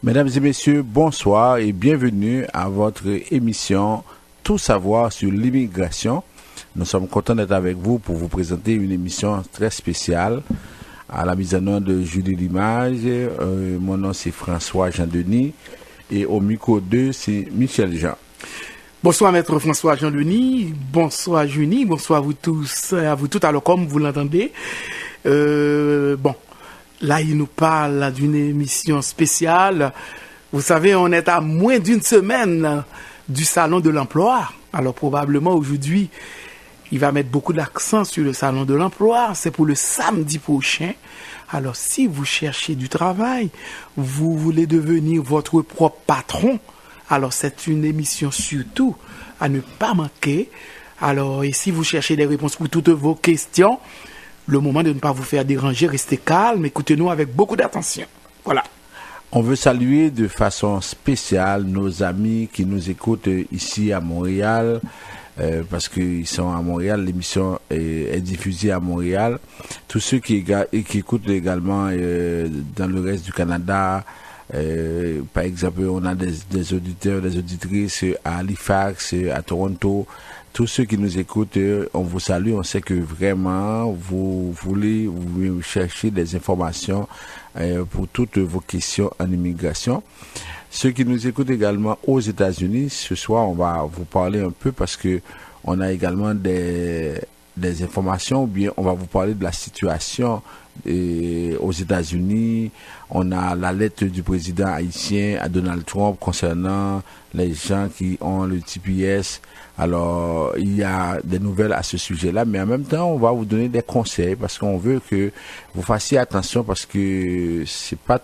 Mesdames et messieurs, bonsoir et bienvenue à votre émission Tout savoir sur l'immigration. Nous sommes contents d'être avec vous pour vous présenter une émission très spéciale à la mise en œuvre de Julie Limage. Mon nom c'est François Jean-Denis et au micro 2 c'est Michel Jean. Bonsoir maître François Jean-Denis, bonsoir Junie, bonsoir à vous tous, à vous toutes. Alors comme vous l'entendez, là, il nous parle d'une émission spéciale. Vous savez, on est à moins d'une semaine du Salon de l'Emploi. Alors, probablement, aujourd'hui, il va mettre beaucoup d'accent sur le Salon de l'Emploi. C'est pour le samedi prochain. Alors, si vous cherchez du travail, vous voulez devenir votre propre patron, alors c'est une émission surtout à ne pas manquer. Alors, et si vous cherchez des réponses pour toutes vos questions, le moment de ne pas vous faire déranger, restez calme, écoutez-nous avec beaucoup d'attention. Voilà. On veut saluer de façon spéciale nos amis qui nous écoutent ici à Montréal, parce qu'ils sont à Montréal, l'émission est diffusée à Montréal. Tous ceux qui écoutent également dans le reste du Canada, par exemple, on a des auditeurs, des auditrices à Halifax, à Toronto. Tous ceux qui nous écoutent, on vous salue. On sait que vraiment, vous chercher des informations pour toutes vos questions en immigration. Ceux qui nous écoutent également aux États-Unis, ce soir, on va vous parler un peu parce que on a également des informations, ou bien on va vous parler de la situation aux États-Unis. On a la lettre du président haïtien à Donald Trump concernant les gens qui ont le TPS. Alors, il y a des nouvelles à ce sujet-là, mais en même temps, on va vous donner des conseils parce qu'on veut que vous fassiez attention parce que c'est pas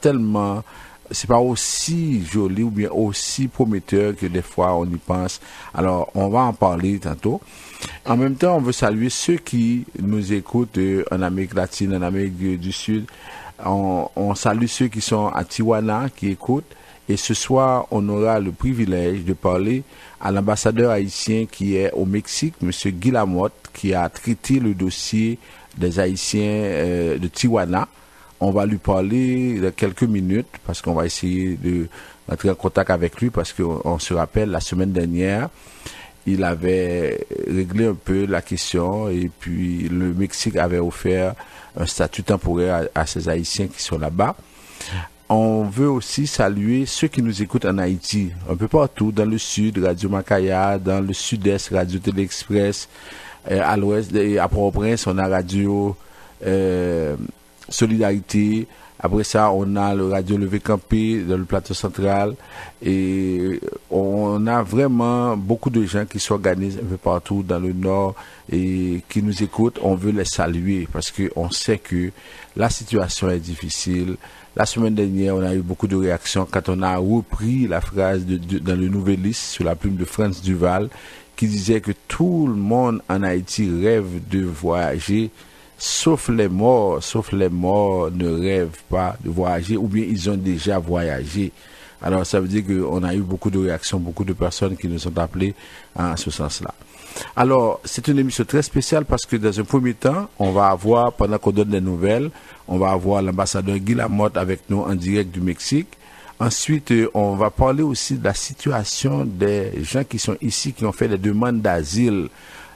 aussi joli ou bien aussi prometteur que des fois on y pense. Alors, on va en parler tantôt. En même temps, on veut saluer ceux qui nous écoutent en Amérique latine, en Amérique du Sud. On salue ceux qui sont à Tijuana, qui écoutent. Et ce soir, on aura le privilège de parler à l'ambassadeur haïtien qui est au Mexique, M. Guy Lamotte, qui a traité le dossier des Haïtiens de Tijuana. On va lui parler de quelques minutes parce qu'on va essayer de entrer en contact avec lui parce qu'on se rappelle, la semaine dernière, il avait réglé un peu la question et puis le Mexique avait offert un statut temporaire à ces Haïtiens qui sont là-bas. On veut aussi saluer ceux qui nous écoutent en Haïti, un peu partout, dans le sud, Radio Macaya, dans le sud-est, Radio Télé-Express, à l'ouest, à Port-au-Prince, on a Radio Solidarité. Après ça, on a le Radio Levé Campé dans le plateau central. Et on a vraiment beaucoup de gens qui s'organisent un peu partout dans le nord et qui nous écoutent. On veut les saluer parce qu'on sait que la situation est difficile. La semaine dernière, on a eu beaucoup de réactions quand on a repris la phrase dans le Nouvelliste sur la plume de France Duval qui disait que tout le monde en Haïti rêve de voyager, sauf les morts ne rêvent pas de voyager ou bien ils ont déjà voyagé. Alors ça veut dire qu'on a eu beaucoup de réactions, beaucoup de personnes qui nous ont appelés en ce sens-là. Alors, c'est une émission très spéciale parce que dans un premier temps, on va avoir, pendant qu'on donne des nouvelles, on va avoir l'ambassadeur Guy Lamotte avec nous en direct du Mexique. Ensuite, on va parler aussi de la situation des gens qui sont ici, qui ont fait des demandes d'asile,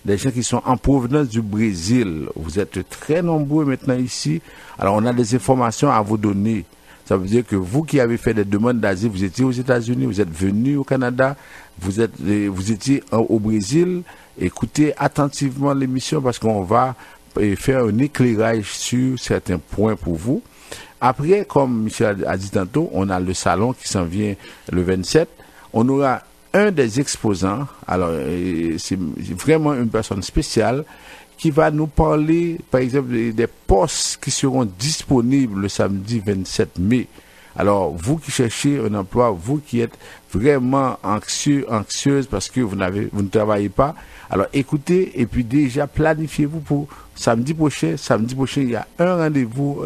des gens qui sont en provenance du Brésil. Vous êtes très nombreux maintenant ici. Alors, on a des informations à vous donner. Ça veut dire que vous qui avez fait des demandes d'asile, vous étiez aux États-Unis, vous êtes venus au Canada, vous étiez au Brésil. Écoutez attentivement l'émission parce qu'on va faire un éclairage sur certains points pour vous. Après, comme Michel a dit tantôt, on a le salon qui s'en vient le 27. On aura un des exposants. Alors, c'est vraiment une personne spéciale qui va nous parler, par exemple, des postes qui seront disponibles le samedi 27 mai. Alors, vous qui cherchez un emploi, vous qui êtes vraiment anxieuse parce que vous ne travaillez pas, alors écoutez et puis déjà planifiez-vous pour samedi prochain. Samedi prochain, il y a un rendez-vous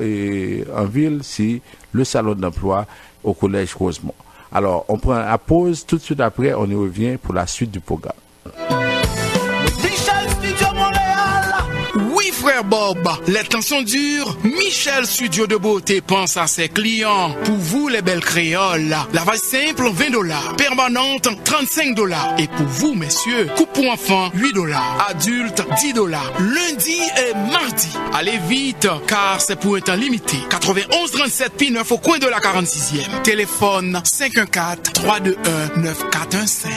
en ville, c'est le salon d'emploi au collège Rosemont. Alors, on prend la pause, tout de suite après, on y revient pour la suite du programme. Frère Bob, les temps sont durs. Michel Studio de Beauté pense à ses clients. Pour vous, les belles créoles, lavage simple, $20. Permanente, $35. Et pour vous, messieurs, coupe pour enfants, $8. Adultes, $10. Lundi et mardi. Allez vite, car c'est pour un temps limité. 91 37 P9 au coin de la 46e. Téléphone 514-321-9415.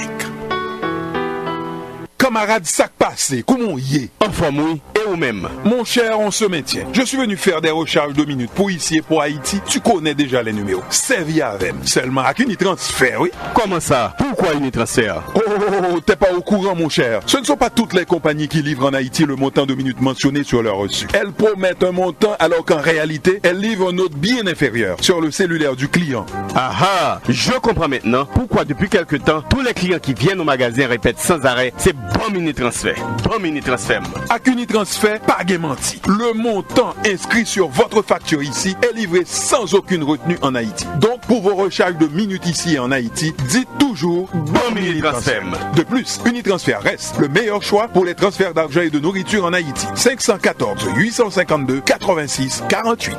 Camarade, sac passé, comment y est? Enfin, oui, et vous-même. Mon cher, on se maintient. Je suis venu faire des recharges de minutes pour ici et pour Haïti. Tu connais déjà les numéros. C'est via Avem. Seulement à Unitransfert, oui. Comment ça? Pourquoi Unitransfert? Oh, t'es pas au courant, mon cher. Ce ne sont pas toutes les compagnies qui livrent en Haïti le montant de minutes mentionné sur leur reçu. Elles promettent un montant alors qu'en réalité, elles livrent un autre bien inférieur sur le cellulaire du client. Ah ah, je comprends maintenant pourquoi depuis quelque temps, tous les clients qui viennent au magasin répètent sans arrêt, c'est bon Unitransfert. Bon Unitransfert. Avec Unitransfert, pas menti. Le montant inscrit sur votre facture ici est livré sans aucune retenue en Haïti. Donc, pour vos recharges de minutes ici et en Haïti, dites toujours bon Unitransfert. De plus, Unitransfert reste le meilleur choix pour les transferts d'argent et de nourriture en Haïti. 514 852 86 48.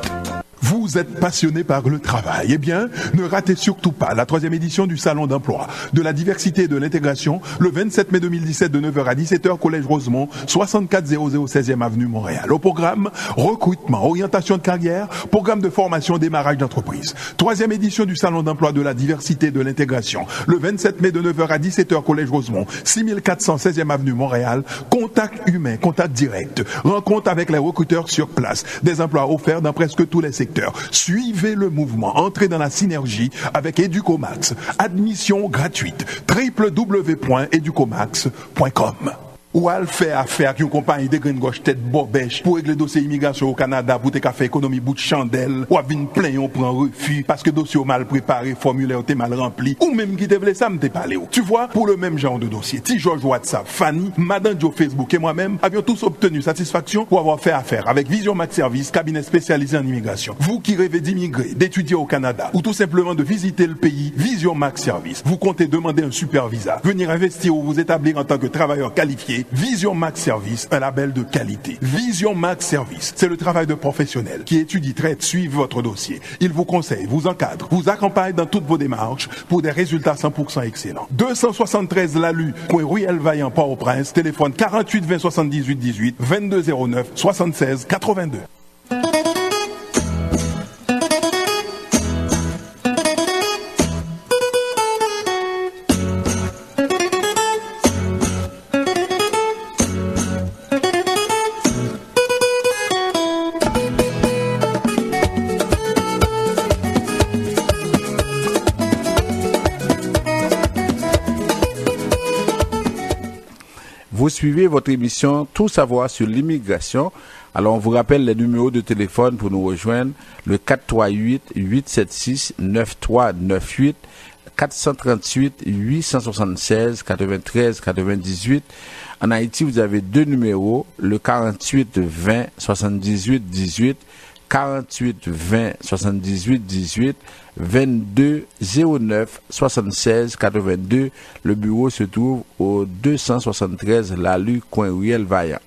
Vous êtes passionné par le travail. Eh bien, ne ratez surtout pas la 3e édition du Salon d'emploi, de la diversité et de l'intégration, le 27 mai 2017 de 9h à 17h, Collège Rosemont, 6400 16e Avenue Montréal. Au programme, recrutement, orientation de carrière, programme de formation, démarrage d'entreprise. 3e édition du Salon d'emploi, de la diversité et de l'intégration, le 27 mai de 9h à 17h, Collège Rosemont, 6400 16e Avenue Montréal. Contact humain, contact direct, rencontre avec les recruteurs sur place, des emplois offerts dans presque tous les secteurs. Suivez le mouvement, entrez dans la synergie avec Educomax. Admission gratuite. www.educomax.com. Ou al fait affaire avec une compagnie de green gauche tête bobèche pour régler dossier immigration au Canada pour te faire économie bout de chandelle ou à vin plein on prend refus parce que dossier mal préparé, formulaire t'es mal rempli ou même qui te voulait ça me t'es parlé. Tu vois, pour le même genre de dossier, T George WhatsApp, Fanny, Madame Joe Facebook et moi-même avions tous obtenu satisfaction pour avoir fait affaire avec Vision Max Service, cabinet spécialisé en immigration. Vous qui rêvez d'immigrer, d'étudier au Canada ou tout simplement de visiter le pays, Vision Max Service. Vous comptez demander un super visa, venir investir ou vous établir en tant que travailleur qualifié. Vision Max Service, un label de qualité. Vision Max Service, c'est le travail de professionnels qui étudie, traite, suivent votre dossier. Il vous conseille, vous encadre, vous accompagne dans toutes vos démarches pour des résultats 100% excellents. 273 Lalu, coin Ruelle Vaillant, Port-au-Prince, téléphone 48 20 78 18, 22 09 76 82. Vous suivez votre émission Tout savoir sur l'immigration. Alors, on vous rappelle les numéros de téléphone pour nous rejoindre. Le 438-876-9398, 438-876-93-98. En Haïti, vous avez deux numéros. Le 48-20-78-18, 48-20-78-18, 22-09-76-82. Le bureau se trouve au 273 Lalu, coin Ruelle Vaillant.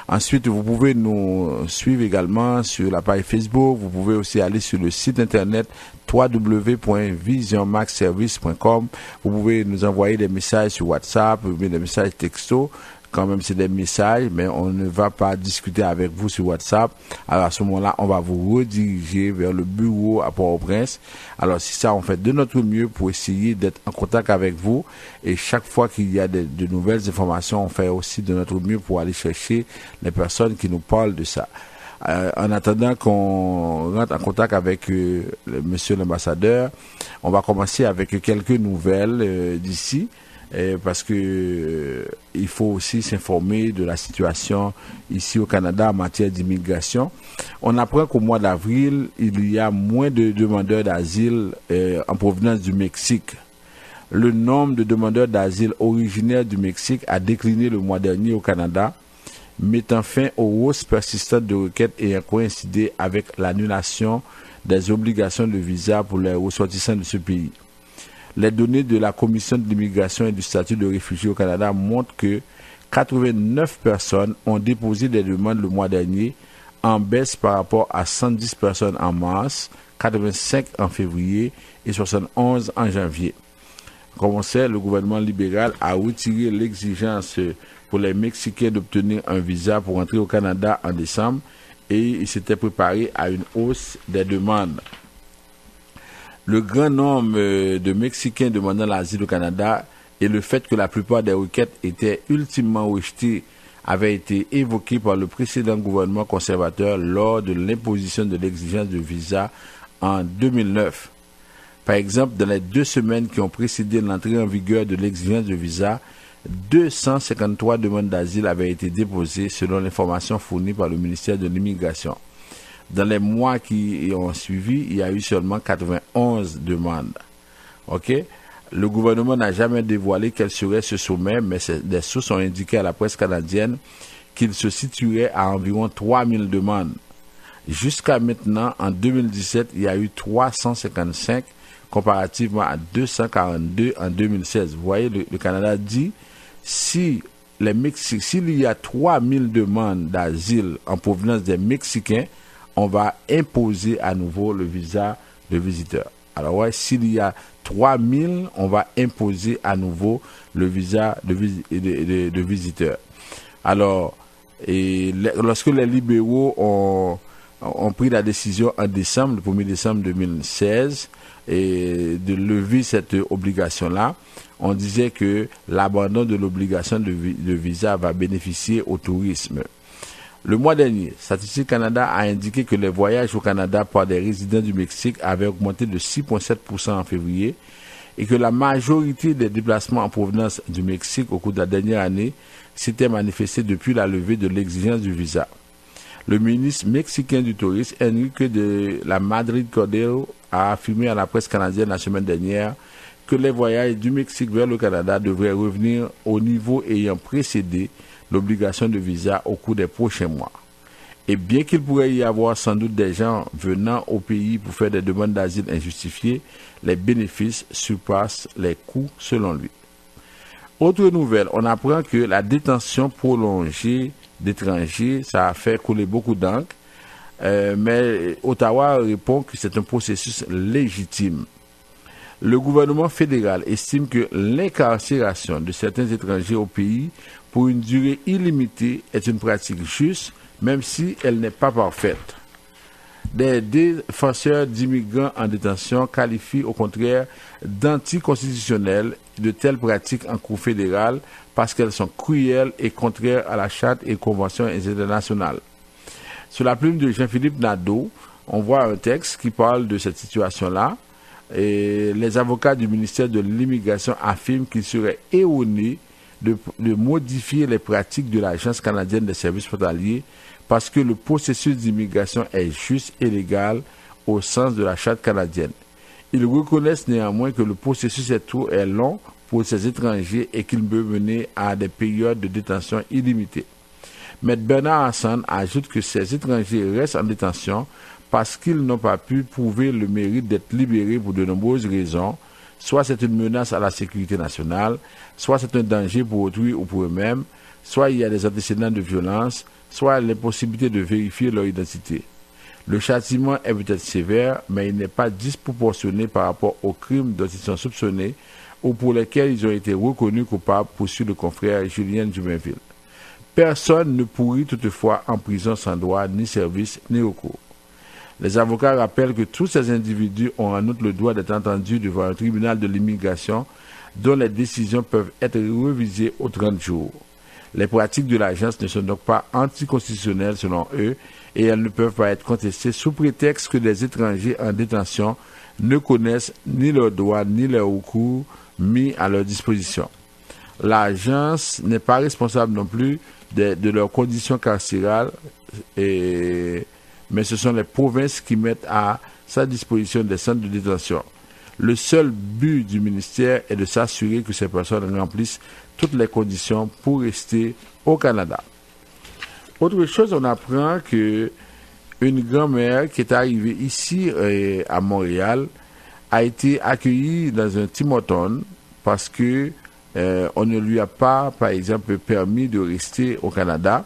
Ensuite, vous pouvez nous suivre également sur la page Facebook. Vous pouvez aussi aller sur le site internet www.visionmaxservice.com. Vous pouvez nous envoyer des messages sur WhatsApp, des messages texto. Quand même, c'est des messages, mais on ne va pas discuter avec vous sur WhatsApp. Alors, à ce moment-là, on va vous rediriger vers le bureau à Port-au-Prince. Alors, si ça, on fait de notre mieux pour essayer d'être en contact avec vous. Et chaque fois qu'il y a de nouvelles informations, on fait aussi de notre mieux pour aller chercher les personnes qui nous parlent de ça. En attendant qu'on rentre en contact avec monsieur l'ambassadeur, on va commencer avec quelques nouvelles d'ici. Parce que il faut aussi s'informer de la situation ici au Canada en matière d'immigration. On apprend qu'au mois d'avril, il y a moins de demandeurs d'asile en provenance du Mexique. Le nombre de demandeurs d'asile originaires du Mexique a décliné le mois dernier au Canada, mettant fin aux hausses persistantes de requêtes ayant coïncidé avec l'annulation des obligations de visa pour les ressortissants de ce pays. Les données de la Commission de l'immigration et du statut de réfugié au Canada montrent que 89 personnes ont déposé des demandes le mois dernier, en baisse par rapport à 110 personnes en mars, 85 en février et 71 en janvier. Comme on sait, le gouvernement libéral a retiré l'exigence pour les Mexicains d'obtenir un visa pour entrer au Canada en décembre et il s'était préparé à une hausse des demandes. Le grand nombre de Mexicains demandant l'asile au Canada et le fait que la plupart des requêtes étaient ultimement rejetées avait été évoqué par le précédent gouvernement conservateur lors de l'imposition de l'exigence de visa en 2009. Par exemple, dans les 2 semaines qui ont précédé l'entrée en vigueur de l'exigence de visa, 253 demandes d'asile avaient été déposées selon l'information fournie par le ministère de l'Immigration. Dans les mois qui ont suivi, il y a eu seulement 91 demandes. OK? Le gouvernement n'a jamais dévoilé quel serait ce sommet, mais des sources ont indiqué à la presse canadienne qu'il se situerait à environ 3000 demandes. Jusqu'à maintenant, en 2017, il y a eu 355 comparativement à 242 en 2016. Vous voyez, le Canada dit, s'il y a 3000 demandes d'asile en provenance des Mexicains, on va imposer à nouveau le visa de visiteur. Alors ouais, s'il y a 3000, on va imposer à nouveau le visa de visiteur. Alors, lorsque les libéraux ont pris la décision en décembre, le 1er décembre 2016, et de lever cette obligation-là, on disait que l'abandon de l'obligation de visa va bénéficier au tourisme. Le mois dernier, Statistique Canada a indiqué que les voyages au Canada par des résidents du Mexique avaient augmenté de 6,7% en février et que la majorité des déplacements en provenance du Mexique au cours de la dernière année s'étaient manifestés depuis la levée de l'exigence du visa. Le ministre mexicain du Tourisme, Enrique de la Madrid Cordero, a affirmé à la presse canadienne la semaine dernière que les voyages du Mexique vers le Canada devraient revenir au niveau ayant précédé l'obligation de visa au cours des prochains mois. Et bien qu'il pourrait y avoir sans doute des gens venant au pays pour faire des demandes d'asile injustifiées, les bénéfices surpassent les coûts selon lui. Autre nouvelle, on apprend que la détention prolongée d'étrangers, ça a fait couler beaucoup d'encre, mais Ottawa répond que c'est un processus légitime. Le gouvernement fédéral estime que l'incarcération de certains étrangers au pays pour une durée illimitée est une pratique juste, même si elle n'est pas parfaite. Des défenseurs d'immigrants en détention qualifient au contraire d'anticonstitutionnelles de telles pratiques en cour fédérale parce qu'elles sont cruelles et contraires à la charte et conventions internationales. Sur la plume de Jean-Philippe Nadeau, on voit un texte qui parle de cette situation-là. Et les avocats du ministère de l'Immigration affirment qu'il serait erroné de modifier les pratiques de l'Agence canadienne des services frontaliers parce que le processus d'immigration est juste et légal au sens de la charte canadienne. Ils reconnaissent néanmoins que le processus est long pour ces étrangers et qu'il peut mener à des périodes de détention illimitées. M. Bernard Hassan ajoute que ces étrangers restent en détention parce qu'ils n'ont pas pu prouver le mérite d'être libérés pour de nombreuses raisons, soit c'est une menace à la sécurité nationale, soit c'est un danger pour autrui ou pour eux-mêmes, soit il y a des antécédents de violence, soit l'impossibilité de vérifier leur identité. Le châtiment est peut-être sévère, mais il n'est pas disproportionné par rapport aux crimes dont ils sont soupçonnés ou pour lesquels ils ont été reconnus coupables, poursuit le confrère Julien Dumainville. Personne ne pourrit toutefois en prison sans droit, ni service, ni recours. Les avocats rappellent que tous ces individus ont en outre le droit d'être entendus devant un tribunal de l'immigration dont les décisions peuvent être révisées aux 30 jours. Les pratiques de l'agence ne sont donc pas anticonstitutionnelles selon eux et elles ne peuvent pas être contestées sous prétexte que les étrangers en détention ne connaissent ni leurs droits ni leurs recours mis à leur disposition. L'agence n'est pas responsable non plus de leurs conditions carcérales mais ce sont les provinces qui mettent à sa disposition des centres de détention. Le seul but du ministère est de s'assurer que ces personnes remplissent toutes les conditions pour rester au Canada. Autre chose, on apprend que une grand-mère qui est arrivée ici à Montréal a été accueillie dans un Tim Hortons parce que on ne lui a pas, par exemple, permis de rester au Canada.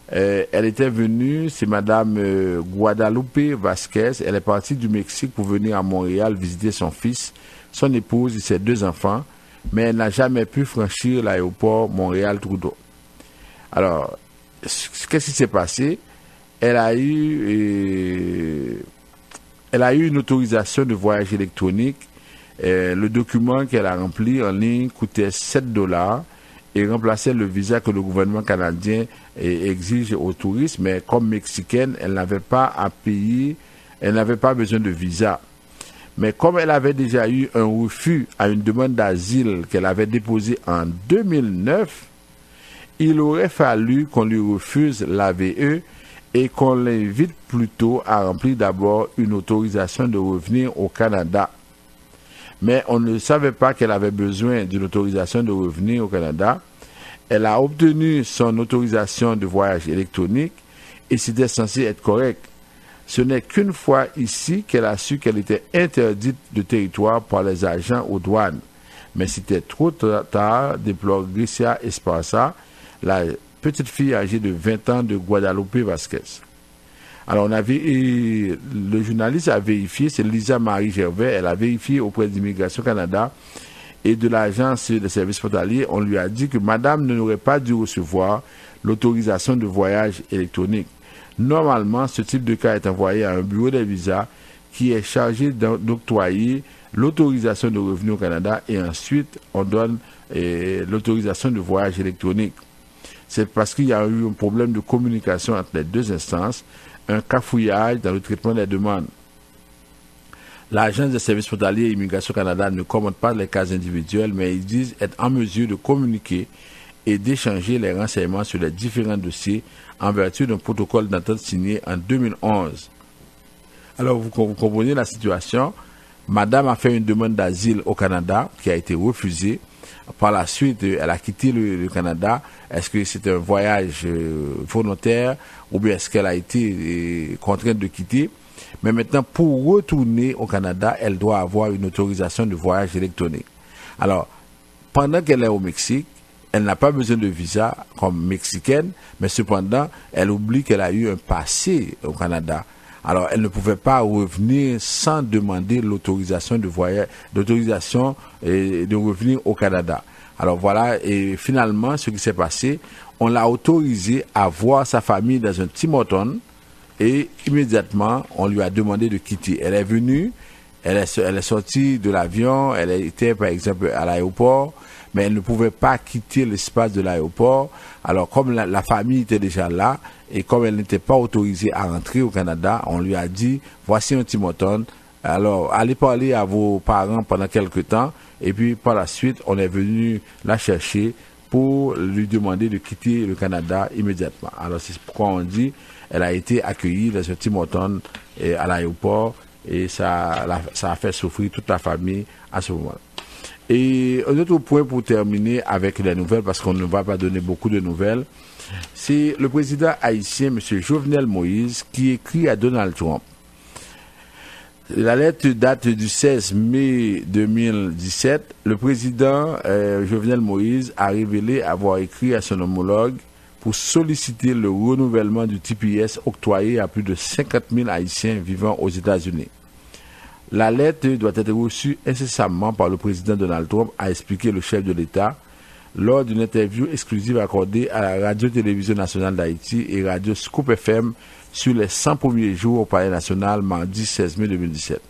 Elle était venue, c'est Madame Guadalupe Vasquez. Elle est partie du Mexique pour venir à Montréal visiter son fils, son épouse et ses 2 enfants, mais elle n'a jamais pu franchir l'aéroport Montréal-Trudeau. Alors, qu'est-ce qui s'est passé? Elle a eu une autorisation de voyage électronique. Le document qu'elle a rempli en ligne coûtait $7 et remplaçait le visa que le gouvernement canadien exige aux touristes. Mais comme mexicaine, elle n'avait pas à payer, elle n'avait pas besoin de visa. Mais comme elle avait déjà eu un refus à une demande d'asile qu'elle avait déposée en 2009, il aurait fallu qu'on lui refuse l'AVE et qu'on l'invite plutôt à remplir d'abord une autorisation de revenir au Canada. Mais on ne savait pas qu'elle avait besoin d'une autorisation de revenir au Canada. Elle a obtenu son autorisation de voyage électronique et c'était censé être correct. Ce n'est qu'une fois ici qu'elle a su qu'elle était interdite de territoire par les agents aux douanes. Mais c'était trop tard, déplore Gricia Esparza, la petite fille âgée de 20 ans de Guadalupe Vasquez. Alors, le journaliste a vérifié, c'est Lisa Marie Gervais, elle a vérifié auprès d'Immigration Canada et de l'agence des services frontaliers. On lui a dit que madame n'aurait pas dû recevoir l'autorisation de voyage électronique. Normalement, ce type de cas est envoyé à un bureau des visas qui est chargé d'octroyer l'autorisation de revenir au Canada et ensuite on donne l'autorisation de voyage électronique. C'est parce qu'il y a eu un problème de communication entre les 2 instances, un cafouillage dans le traitement des demandes. L'Agence des services frontaliers et Immigration Canada ne commente pas les cas individuels, mais ils disent être en mesure de communiquer et d'échanger les renseignements sur les différents dossiers en vertu d'un protocole d'entente signé en 2011. Alors, vous comprenez la situation. Madame a fait une demande d'asile au Canada qui a été refusée. Par la suite, elle a quitté le Canada. Est-ce que c'était un voyage volontaire ou bien est-ce qu'elle a été contrainte de quitter? Mais maintenant, pour retourner au Canada, elle doit avoir une autorisation de voyage électronique. Alors, pendant qu'elle est au Mexique, elle n'a pas besoin de visa comme mexicaine, mais cependant, elle oublie qu'elle a eu un passé au Canada. Alors, elle ne pouvait pas revenir sans demander l'autorisation de voyage, l'autorisation de revenir au Canada. Alors voilà, et finalement, ce qui s'est passé, on l'a autorisée à voir sa famille dans un Tim Hortons et immédiatement, on lui a demandé de quitter. Elle est venue, elle est sortie de l'avion, elle était par exemple à l'aéroport, mais elle ne pouvait pas quitter l'espace de l'aéroport. Alors, comme la famille était déjà là, et comme elle n'était pas autorisée à rentrer au Canada, on lui a dit, voici un Tim Hortons, alors allez parler à vos parents pendant quelques temps, et puis par la suite, on est venu la chercher pour lui demander de quitter le Canada immédiatement. Alors, c'est pourquoi on dit, elle a été accueillie dans ce Tim Hortons à l'aéroport, et ça a fait souffrir toute la famille à ce moment-là. Et un autre point pour terminer avec les nouvelles, parce qu'on ne va pas donner beaucoup de nouvelles, c'est le président haïtien, M. Jovenel Moïse, qui écrit à Donald Trump. La lettre date du 16 mai 2017. Le président Jovenel Moïse a révélé avoir écrit à son homologue pour solliciter le renouvellement du TPS octroyé à plus de 50 000 Haïtiens vivant aux États-Unis. La lettre doit être reçue incessamment par le président Donald Trump, a expliqué le chef de l'État lors d'une interview exclusive accordée à la Radio-Télévision nationale d'Haïti et Radio Scoop FM sur les 100 premiers jours au Palais national mardi 16 mai 2017.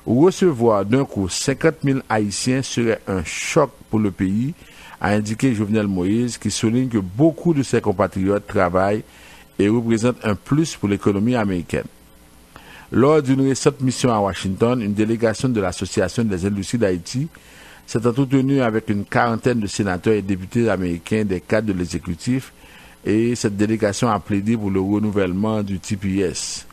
Recevoir d'un coup 50 000 Haïtiens serait un choc pour le pays, a indiqué Jovenel Moïse, qui souligne que beaucoup de ses compatriotes travaillent et représentent un plus pour l'économie américaine. Lors d'une récente mission à Washington, une délégation de l'Association des industries d'Haïti s'est entretenue avec une quarantaine de sénateurs et députés américains des cadres de l'exécutif et cette délégation a plaidé pour le renouvellement du TPS.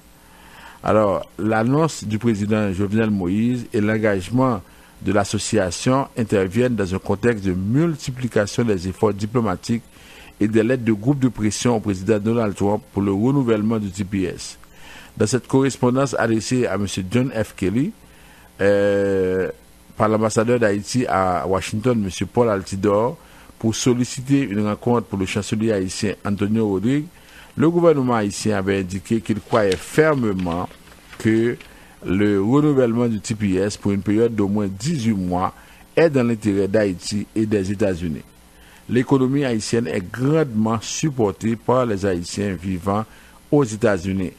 Alors, l'annonce du président Jovenel Moïse et l'engagement de l'association interviennent dans un contexte de multiplication des efforts diplomatiques et des lettres de groupe de pression au président Donald Trump pour le renouvellement du TPS. Dans cette correspondance adressée à M. John F. Kelly, par l'ambassadeur d'Haïti à Washington, M. Paul Altidore, pour solliciter une rencontre pour le chancelier haïtien Antonio Rodrigue, le gouvernement haïtien avait indiqué qu'il croyait fermement que le renouvellement du TPS pour une période d'au moins 18 mois est dans l'intérêt d'Haïti et des États-Unis. L'économie haïtienne est grandement supportée par les Haïtiens vivant aux États-Unis.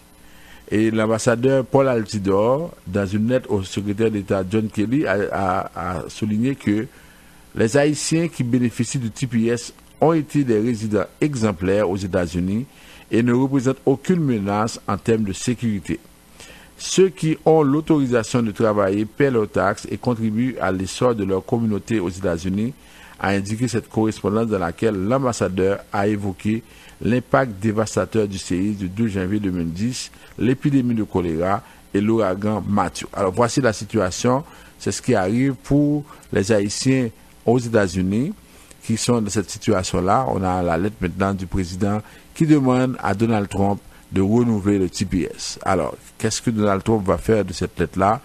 Et l'ambassadeur Paul Altidore, dans une lettre au secrétaire d'État John Kelly, a souligné que les Haïtiens qui bénéficient du TPS ont été des résidents exemplaires aux États-Unis et ne représentent aucune menace en termes de sécurité. Ceux qui ont l'autorisation de travailler paient leurs taxes et contribuent à l'essor de leur communauté aux États-Unis, a indiqué cette correspondance dans laquelle l'ambassadeur a évoqué l'impact dévastateur du séisme du 12 janvier 2010, l'épidémie de choléra et l'ouragan Matthew. Alors voici la situation, c'est ce qui arrive pour les Haïtiens aux États-Unis qui sont dans cette situation-là. On a la lettre maintenant du président qui demande à Donald Trump de renouveler le TPS. Alors, qu'est-ce que Donald Trump va faire de cette lettre-là?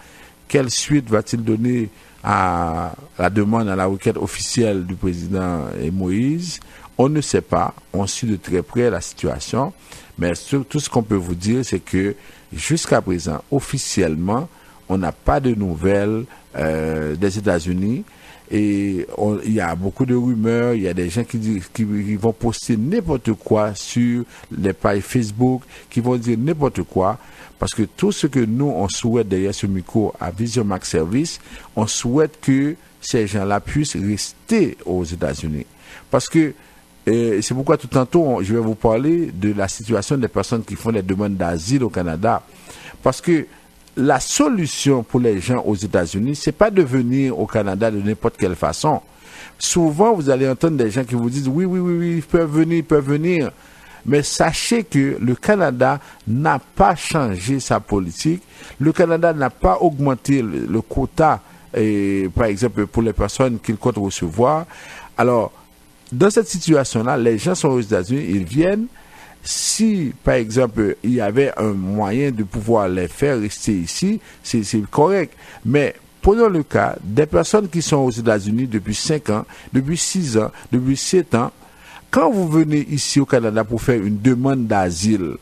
Quelle suite va-t-il donner à la demande, à la requête officielle du président Moïse? On ne sait pas. On suit de très près la situation. Mais tout ce qu'on peut vous dire, c'est que jusqu'à présent, officiellement, on n'a pas de nouvelles des États-Unis. Et il y a beaucoup de rumeurs, il y a des gens qui vont poster n'importe quoi sur les pages Facebook, qui vont dire n'importe quoi, parce que tout ce que nous, on souhaite derrière ce micro à Vision Max Service, on souhaite que ces gens-là puissent rester aux États-Unis. Parce que c'est pourquoi tout tantôt, je vais vous parler de la situation des personnes qui font des demandes d'asile au Canada. Parce que la solution pour les gens aux États-Unis, c'est pas de venir au Canada de n'importe quelle façon. Souvent, vous allez entendre des gens qui vous disent oui, ils peuvent venir. Mais sachez que le Canada n'a pas changé sa politique. Le Canada n'a pas augmenté le quota, par exemple, pour les personnes qu'il compte recevoir. Alors, dans cette situation-là, les gens sont aux États-Unis, ils viennent. Si, par exemple, il y avait un moyen de pouvoir les faire rester ici, c'est correct. Mais prenons le cas des personnes qui sont aux États-Unis depuis 5 ans, depuis 6 ans, depuis 7 ans. Quand vous venez ici au Canada pour faire une demande d'asile,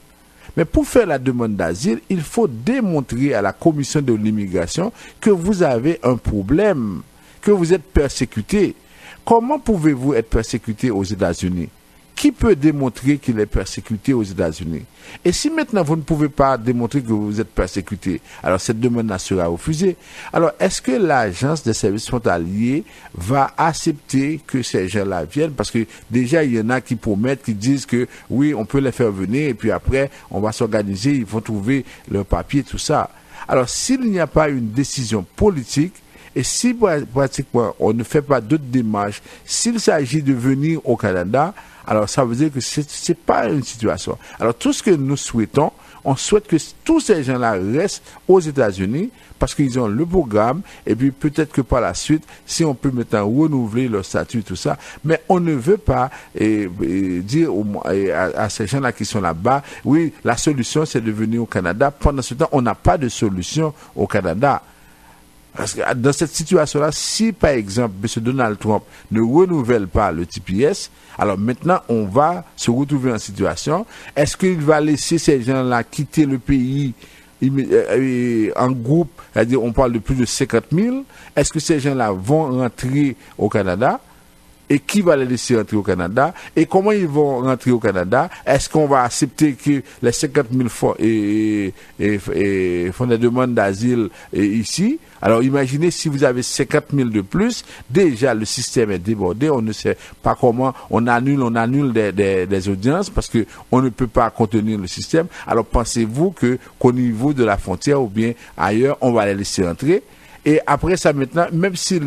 mais pour faire la demande d'asile, il faut démontrer à la commission de l'immigration que vous avez un problème, que vous êtes persécuté. Comment pouvez-vous être persécuté aux États-Unis? Qui peut démontrer qu'il est persécuté aux États-Unis? Et si maintenant vous ne pouvez pas démontrer que vous êtes persécuté, alors cette demande sera refusée. Alors, est-ce que l'agence des services frontaliers va accepter que ces gens-là viennent? Parce que déjà, il y en a qui promettent, qui disent que oui, on peut les faire venir et puis après, on va s'organiser, ils vont trouver leur papier, tout ça. Alors, s'il n'y a pas une décision politique, et si pratiquement on ne fait pas d'autres démarches, s'il s'agit de venir au Canada, alors ça veut dire que c'est pas une situation. Alors tout ce que nous souhaitons, on souhaite que tous ces gens-là restent aux États-Unis parce qu'ils ont le programme et puis peut-être que par la suite, si on peut maintenant renouveler leur statut, tout ça, mais on ne veut pas dire à ces gens-là qui sont là-bas, oui, la solution c'est de venir au Canada. Pendant ce temps, on n'a pas de solution au Canada. Parce que dans cette situation-là, si par exemple M. Donald Trump ne renouvelle pas le TPS, alors maintenant on va se retrouver en situation, est-ce qu'il va laisser ces gens-là quitter le pays en groupe, c'est-à-dire on parle de plus de 50 000, est-ce que ces gens-là vont rentrer au Canada? Et qui va les laisser rentrer au Canada? Et comment ils vont rentrer au Canada? Est-ce qu'on va accepter que les 50 000 font des demandes d'asile ici? Alors imaginez si vous avez 50 000 de plus, déjà le système est débordé, on ne sait pas comment, on annule des audiences parce que on ne peut pas contenir le système. Alors pensez-vous qu'au niveau de la frontière ou bien ailleurs, on va les laisser rentrer? Et après ça maintenant, même si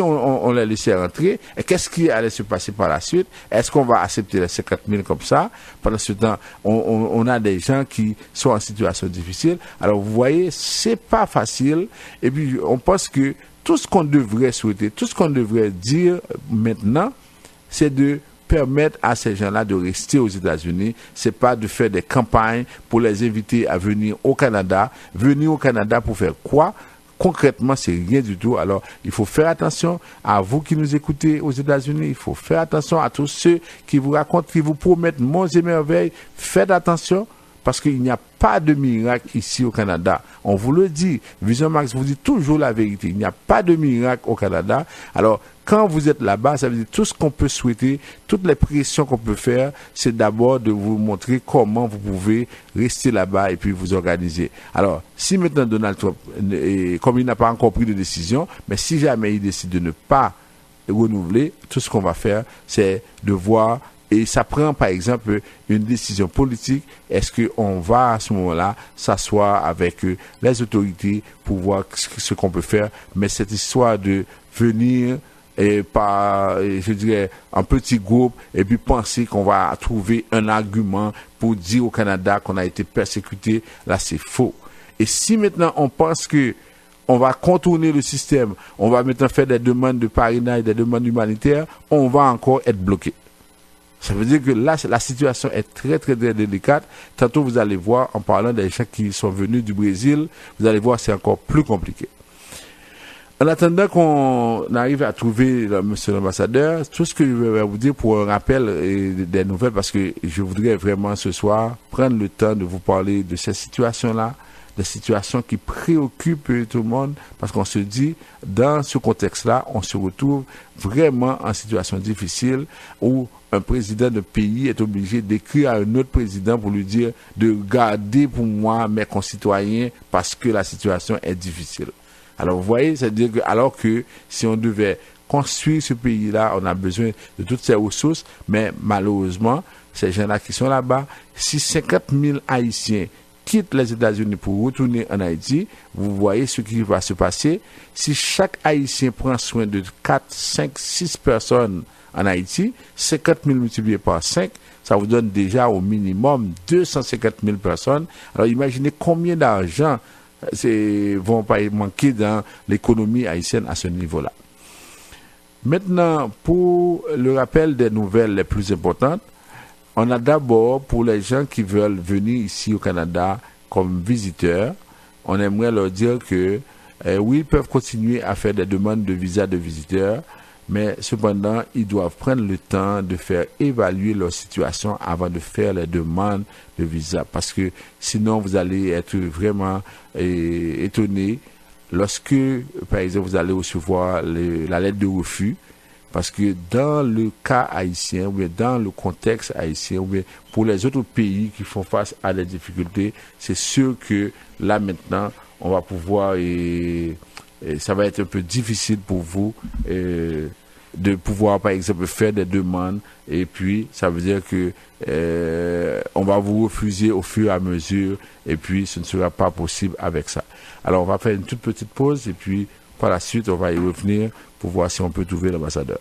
on les laissait rentrer, qu'est-ce qui allait se passer par la suite? Est-ce qu'on va accepter les 50 000 comme ça? Pendant ce temps, on a des gens qui sont en situation difficile. Alors vous voyez, c'est pas facile. Et puis on pense que tout ce qu'on devrait souhaiter, tout ce qu'on devrait dire maintenant, c'est de permettre à ces gens-là de rester aux États-Unis. C'est pas de faire des campagnes pour les inviter à venir au Canada. Venir au Canada pour faire quoi? concrètement, c'est rien du tout. Alors, il faut faire attention à vous qui nous écoutez aux États-Unis. Il faut faire attention à tous ceux qui vous racontent, qui vous promettent monts et merveilles. Faites attention. Parce qu'il n'y a pas de miracle ici au Canada. On vous le dit. Vision Max vous dit toujours la vérité. Il n'y a pas de miracle au Canada. Alors, quand vous êtes là-bas, ça veut dire tout ce qu'on peut souhaiter, toutes les pressions qu'on peut faire, c'est d'abord de vous montrer comment vous pouvez rester là-bas et puis vous organiser. Alors, si maintenant Donald Trump, comme il n'a pas encore pris de décision, mais si jamais il décide de ne pas renouveler, tout ce qu'on va faire, c'est de voir. Et ça prend, par exemple, une décision politique. Est-ce qu'on va, à ce moment-là, s'asseoir avec les autorités pour voir ce qu'on peut faire? Mais cette histoire de venir par, je dirais, un petit groupe et puis penser qu'on va trouver un argument pour dire au Canada qu'on a été persécuté, là, c'est faux. Et si maintenant on pense que on va contourner le système, on va maintenant faire des demandes de parrainage, des demandes humanitaires, on va encore être bloqué. Ça veut dire que là, la situation est très, très, très délicate. Tantôt, vous allez voir, en parlant des gens qui sont venus du Brésil, vous allez voir, c'est encore plus compliqué. En attendant qu'on arrive à trouver monsieur l'ambassadeur, tout ce que je vais vous dire pour un rappel des nouvelles, parce que je voudrais vraiment ce soir prendre le temps de vous parler de ces situations-là, des situations qui préoccupent tout le monde, parce qu'on se dit, dans ce contexte-là, on se retrouve vraiment en situation difficile où un président de pays est obligé d'écrire à un autre président pour lui dire de garder pour moi mes concitoyens parce que la situation est difficile. Alors vous voyez, c'est-à-dire que alors que si on devait construire ce pays-là, on a besoin de toutes ces ressources, mais malheureusement, ces gens-là qui sont là-bas, si 50 000 Haïtiens quittent les États-Unis pour retourner en Haïti, vous voyez ce qui va se passer. Si chaque Haïtien prend soin de 4, 5, 6 personnes en Haïti, 50 000 multiplié par 5, ça vous donne déjà au minimum 250 000 personnes. Alors imaginez combien d'argent vont pas manquer dans l'économie haïtienne à ce niveau-là. Maintenant, pour le rappel des nouvelles les plus importantes, on a d'abord, pour les gens qui veulent venir ici au Canada comme visiteurs, on aimerait leur dire que oui, ils peuvent continuer à faire des demandes de visa de visiteurs, mais cependant, ils doivent prendre le temps de faire évaluer leur situation avant de faire les demandes de visa. Parce que sinon, vous allez être vraiment étonné lorsque, par exemple, vous allez recevoir la lettre de refus. Parce que dans le cas haïtien, ou bien dans le contexte haïtien, ou bien pour les autres pays qui font face à des difficultés, c'est sûr que là maintenant, on va pouvoir, et ça va être un peu difficile pour vous de pouvoir, par exemple, faire des demandes. Et puis, ça veut dire que on va vous refuser au fur et à mesure. Et puis, ce ne sera pas possible avec ça. Alors, on va faire une toute petite pause. Et puis, par la suite, on va y revenir pour voir si on peut trouver l'ambassadeur.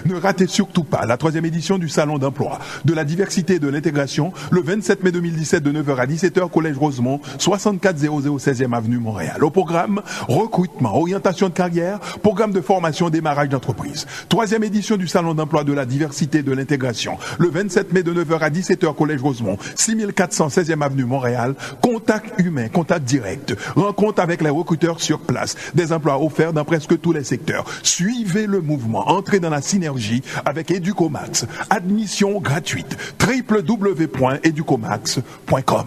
Ne ratez surtout pas la 3e édition du Salon d'emploi, de la diversité et de l'intégration, le 27 mai 2017 de 9h à 17h, Collège Rosemont, 6400 16e Avenue Montréal. Au programme, recrutement, orientation de carrière, programme de formation, démarrage d'entreprise. 3e édition du Salon d'emploi, de la diversité et de l'intégration, le 27 mai de 9h à 17h, Collège Rosemont, 6400 16e Avenue Montréal. Contact humain, contact direct, rencontre avec les recruteurs sur place, des emplois offerts dans presque tous les secteurs. Suivez le mouvement, entrez dans la synergie avec Educomax. Admission gratuite. www.educomax.com.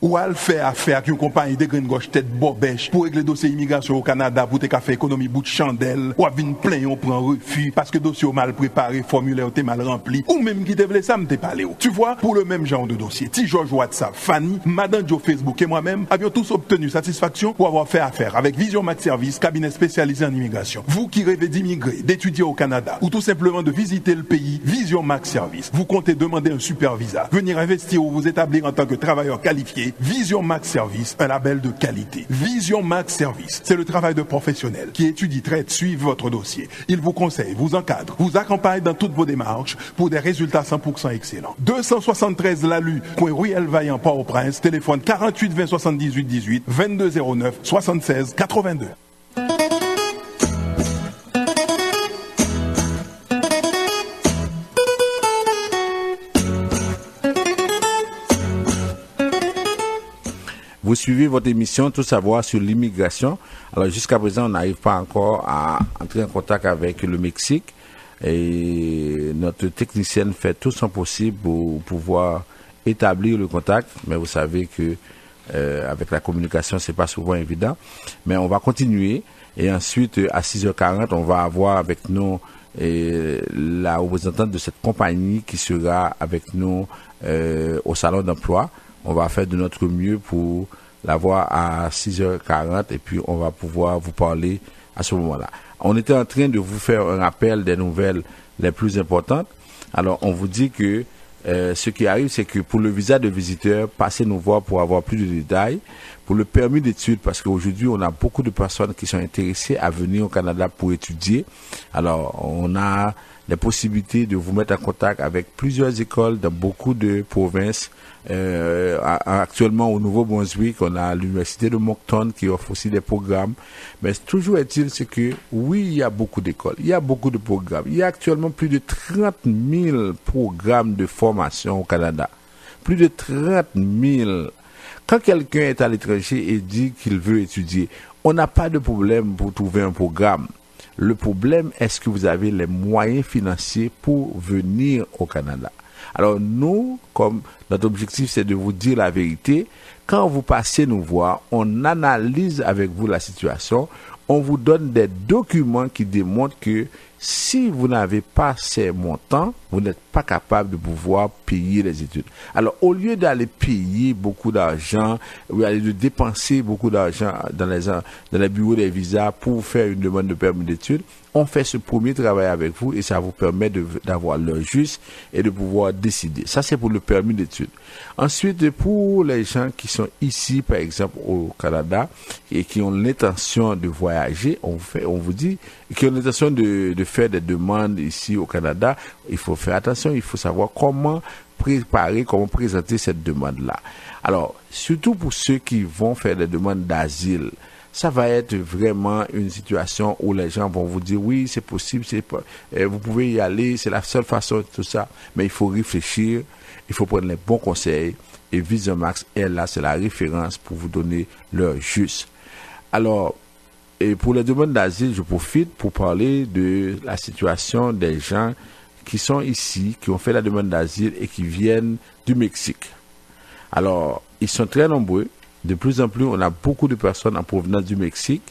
Ou à le faire affaire avec une compagnie de green gauche tête bobèche pour régler dossier immigration au Canada pour te faire économie bout de chandelle ou à venir plein on prend refus parce que dossier mal préparé, formulaire t'es mal rempli ou même qui te voulait ça me t'es parlé. Tu vois, pour le même genre de dossier, T. George WhatsApp, Fanny, Madame Joe Facebook et moi-même avions tous obtenu satisfaction pour avoir fait affaire avec Vision Max Service, cabinet spécialisé en immigration. Vous qui rêvez d'immigrer, d'étudier au Canada ou tout simplement de visiter le pays, Vision Max Service. Vous comptez demander un super visa, venir investir ou vous établir en tant que travailleur qualifié. Vision Max Service, un label de qualité. Vision Max Service, c'est le travail de professionnels qui étudie, traite, suivent votre dossier. Il vous conseille, vous encadre, vous accompagne dans toutes vos démarches pour des résultats 100% excellents. 273 Lalu, coin Ruelle Vaillant, Port-au-Prince, téléphone 48 20 78 18, 22 09 76 82. Vous suivez votre émission Tout savoir sur l'immigration. Alors jusqu'à présent, on n'arrive pas encore à entrer en contact avec le Mexique. Et notre technicienne fait tout son possible pour pouvoir établir le contact. Mais vous savez que avec la communication, c'est pas souvent évident. Mais on va continuer. Et ensuite, à 6h40, on va avoir avec nous la représentante de cette compagnie qui sera avec nous au salon d'emploi. On va faire de notre mieux pour l'avoir à 6h40 et puis on va pouvoir vous parler à ce moment-là. On était en train de vous faire un rappel des nouvelles les plus importantes. Alors, on vous dit que ce qui arrive, c'est que pour le visa de visiteur, passez nous voir pour avoir plus de détails. Pour le permis d'études, parce qu'aujourd'hui, on a beaucoup de personnes qui sont intéressées à venir au Canada pour étudier. Alors, on a les possibilités de vous mettre en contact avec plusieurs écoles dans beaucoup de provinces. Actuellement, au Nouveau-Brunswick, on a l'université de Moncton qui offre aussi des programmes. Mais toujours est-il, c'est que oui, il y a beaucoup d'écoles, il y a beaucoup de programmes. Il y a actuellement plus de 30 000 programmes de formation au Canada. Plus de 30 000. Quand quelqu'un est à l'étranger et dit qu'il veut étudier, on n'a pas de problème pour trouver un programme. Le problème, est-ce que vous avez les moyens financiers pour venir au Canada? Alors nous, comme notre objectif, c'est de vous dire la vérité. Quand vous passez nous voir, on analyse avec vous la situation. On vous donne des documents qui démontrent que si vous n'avez pas ces montants, vous n'êtes pas capable de pouvoir payer les études. Alors, au lieu d'aller payer beaucoup d'argent, ou d'aller dépenser beaucoup d'argent dans les bureaux des visas pour faire une demande de permis d'études, on fait ce premier travail avec vous et ça vous permet d'avoir l'heure juste et de pouvoir décider. Ça, c'est pour le permis d'études. Ensuite, pour les gens qui sont ici, par exemple, au Canada, et qui ont l'intention de voyager, on vous dit, qui ont l'intention de faire des demandes ici au Canada, il faut faire attention, il faut savoir comment préparer, comment présenter cette demande-là. Alors, surtout pour ceux qui vont faire des demandes d'asile, ça va être vraiment une situation où les gens vont vous dire oui, c'est possible, vous pouvez y aller, c'est la seule façon, tout ça. Mais il faut réfléchir, il faut prendre les bons conseils. Et VisaMax est là, c'est la référence pour vous donner l'heure juste. Alors, et pour les demandes d'asile, je profite pour parler de la situation des gens qui sont ici, qui ont fait la demande d'asile et qui viennent du Mexique. Alors, ils sont très nombreux. De plus en plus, on a beaucoup de personnes en provenance du Mexique.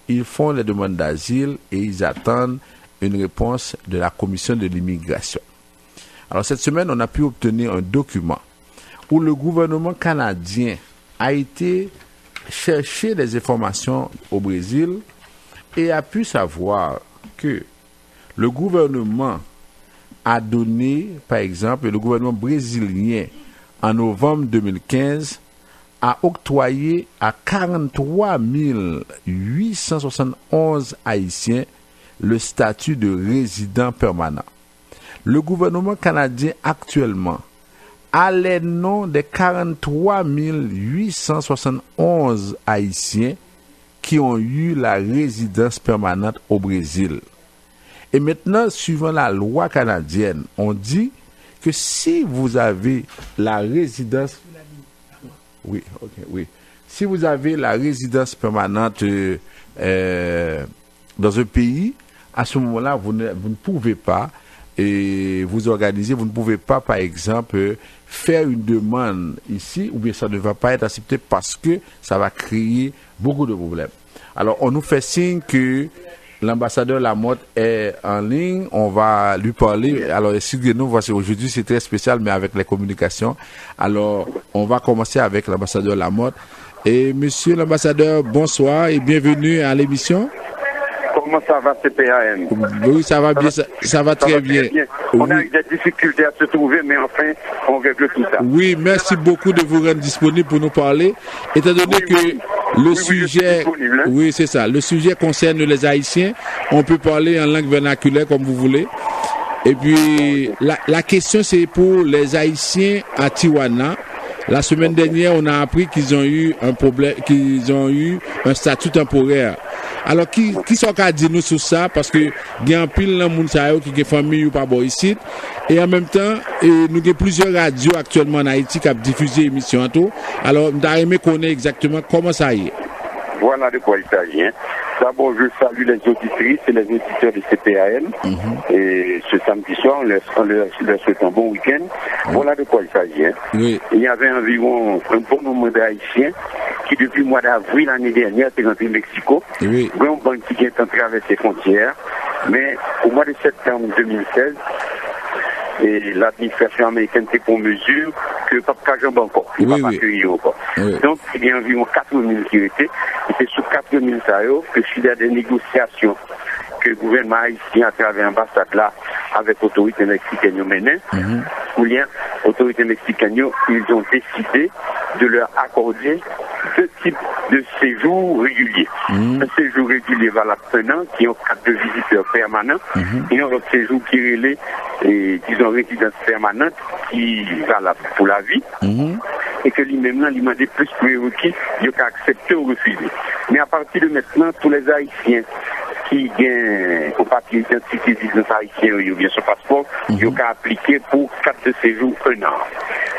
Ils font les demandes d'asile et ils attendent une réponse de la commission de l'immigration. Alors, cette semaine, on a pu obtenir un document où le gouvernement canadien a été chercher des informations au Brésil et a pu savoir que le gouvernement a donné, par exemple, le gouvernement brésilien, en novembre 2015, a octroyé à 43 871 Haïtiens le statut de résident permanent. Le gouvernement canadien actuellement a les noms des 43 871 Haïtiens qui ont eu la résidence permanente au Brésil. Et maintenant, suivant la loi canadienne, on dit que si vous avez la résidence... Oui. Si vous avez la résidence permanente dans un pays, à ce moment-là, vous ne pouvez pas vous organiser, vous ne pouvez pas, par exemple, faire une demande ici, ou bien ça ne va pas être accepté parce que ça va créer beaucoup de problèmes. Alors, on nous fait signe que l'ambassadeur Lamotte est en ligne, on va lui parler. Alors, excusez-nous, voici aujourd'hui, c'est très spécial, mais avec les communications. Alors, on va commencer avec l'ambassadeur Lamotte. Et monsieur l'ambassadeur, bonsoir et bienvenue à l'émission. Comment ça va, CPAN? Oui, ça va bien, ça va très bien. On a eu des difficultés à se trouver, mais enfin, on règle tout ça. Oui, merci beaucoup de vous rendre disponible pour nous parler. Étant donné que le sujet, oui, c'est ça, le sujet concerne les Haïtiens, on peut parler en langue vernaculaire comme vous voulez. Et puis, la question, c'est pour les Haïtiens à Tijuana La semaine dernière, on a appris qu'ils ont eu un problème, qu'ils ont eu un statut temporaire. Alors, qui sont qu'à dire nous sur ça? Parce que il y a un pile dans le monde qui est famille ou pas bon ici. Et en même temps, nous avons plusieurs radios actuellement en Haïti qui ont diffusé l'émission. Alors, nous avons aimé connaître exactement comment ça y est. Voilà de quoi il s'agit. D'abord, je salue les auditrices et les auditeurs de CPAM. Et ce samedi soir, on leur souhaite un bon week-end. Voilà de quoi il s'agit. Oui. Il y avait environ un bon nombre d'Haïtiens qui, depuis le mois d'avril l'année dernière, étaient rentrés au Mexico. Oui. Grand banque qui est en traversé les frontières. Mais au mois de septembre 2016, et l'administration américaine était pour mesure que le peuple Kajan encore, il ne va pas accueillir encore. Donc, il y a environ 4000 qui étaient. Et c'est sur 4000 que suite à des négociations que le gouvernement haïtien, à travers l'ambassade là, avec l'autorité mexicaine menées, ou bien l'autorité mexicaine, ils ont décidé de leur accorder deux types de séjours réguliers. Un séjour régulier valable un an, qui ont carte de visiteurs permanents, et un autre séjour qui est, disons, résidence permanente, qui est valable pour la vie, et que lui-même, il m'a dit plus prérequis, il a accepté ou refusé. Mais à partir de maintenant, tous les Haïtiens qui gagnent au papier d'identité des Haïtiens ou bien son passeport, ils ont qu'à appliquer pour carte de séjour un an.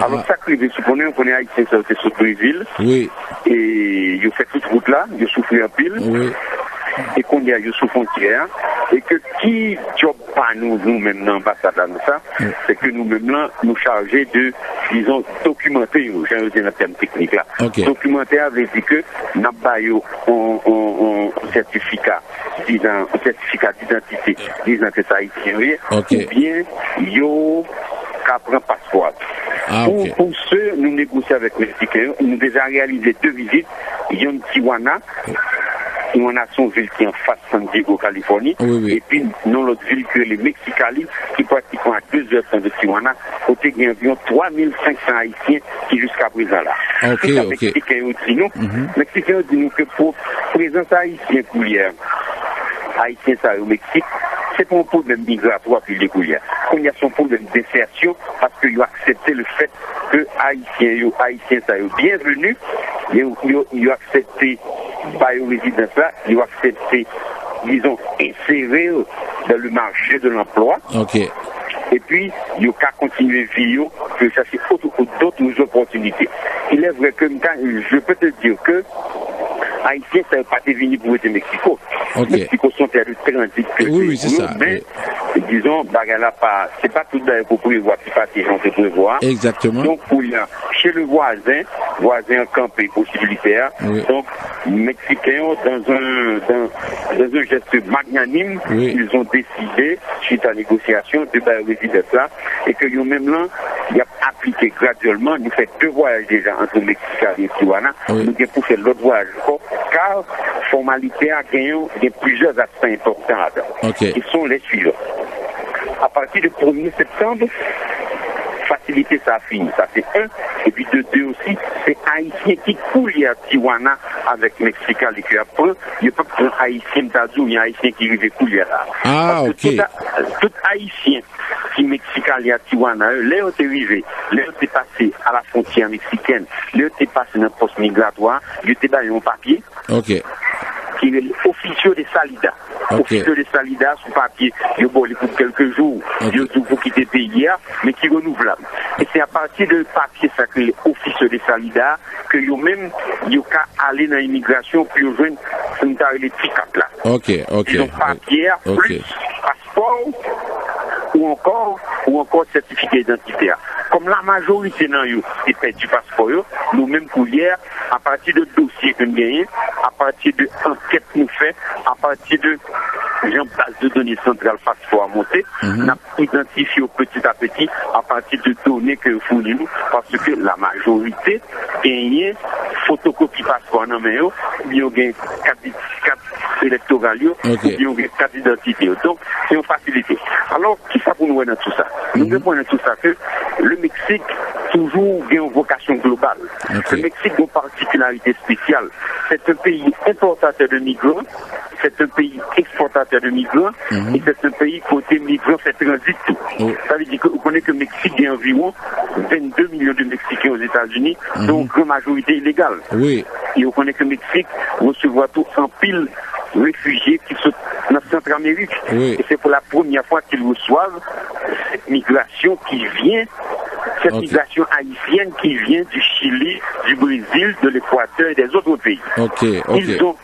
Alors, ça qui est supposé, on connaît Haïtiens, ça c'est sur Brésil. Oui. Et ils ont fait toute route là, ils ont soufflé un pile. Oui. Et qu'on y a eu sous frontière. Et que qui job pas nous-mêmes dans l'ambassade là, ça, c'est que nous-mêmes là, nous charger de, disons, documenter, j'ai un terme technique là. Documenter avait dit que nous avons un certificat d'identité disant que ça haïtien, ou bien yo qu'à prendre passeport. Pour ceux, nous négocions avec les Mexicains, nous déjà réalisé 2 visites, il y a une Tijuana, Tijuana son ville qui est en face San Diego, Californie, et puis non l'autre ville que les Mexicali, qui pratiquement à 2 heures de Tijuana, côté il y a environ 3500 Haïtiens qui jusqu'à présent là. Mexicains dit nous, Mexicains dit nous que pour présence haïtienne coulière, Haïtien ça au Mexique, c'est pas un problème migratoire puis les coulières. Il y a son problème d'insertion parce qu'ils ont accepté le fait que Haïtiens ça bienvenue, ils ont accepté par les résidents là, ils ont accepté, disons, insérer dans le marché de l'emploi. Et puis, il y a qu'à continuer à vivre, que chercher d'autres opportunités. Il est vrai que je peux te dire que Haïtiens, ça ne veut pas venir pour être Mexico. Mexico sont terres de transit que c'est ça. Mais, disons, c'est pas tout d'ailleurs pour prévoir, c'est pas ces gens se prévoir. Exactement. Donc, chez le voisin campé possibilitaire, donc, Mexicains, dans un geste magnanime, ils ont décidé, suite à la négociation, de résidence là, et que nous-mêmes là, il a appliqué graduellement, nous faisons 2 voyages déjà entre Mexique et Tijuana, nous avons pour faire l'autre voyage encore, car formalité a gagné plusieurs aspects importants, qui sont les suivants. À partir du 1er septembre, faciliter ça fini, ça c'est 1, et puis de 2 aussi, c'est Haïtien qui coule à Tijuana avec Mexicain et qui apprend, il n'y a pas un Haïtien d'Azou, il y a un Haïtien qui arrive couler là. Tout Haïtien qui Mexicain et à Tijuana, là où t'es arrivé, là où t'es passé à la frontière mexicaine, là où t'es passé dans le poste migratoire, il t'es donné un papier. Qui est officieux de Salida. Officieux de Salida, sous papier, il pour quelques jours, il faut quitter le pays, mais qui est renouvelable. Et c'est à partir de papier sacré, officieux de Salida, que même, il y a aller dans l'immigration, puis ils joignent les pick-up là. Ils ont papier, plus passeport, ou encore certificat identitaire. Comme la majorité dans eux, c'est perdu passeport, nous-mêmes pour hier, à partir de dossiers que nous gagnons, à partir de enquêtes que nous faisons, à partir de base de données centrales passeport à monter, nous avons identifié petit à petit à partir de données que nous fournissons, parce que la majorité gagne photocopie passeport dans main, il y a carte électorale, il y a carte d'identité. Donc, c'est une facilité. Alors, qui ça pour nous dans tout ça? Nous devons dans tout ça que le Mexique toujours une vocation globale. Le Mexique a une particularité spéciale. C'est un pays importateur de migrants, c'est un pays exportateur de migrants, et c'est un pays côté migrants fait transit tout. Ça veut dire que vous connaissez que le Mexique a environ 22 millions de Mexicains aux États-Unis, dont une grande majorité illégale. Oui. Et vous connaissez que le Mexique recevoir tout en pile réfugiés qui sont dans Centre-Amérique. Oui. Et c'est pour la première fois qu'ils reçoivent cette migration qui vient, cette migration haïtienne qui vient du Chili, du Brésil, de l'Équateur et des autres pays. Ils ont,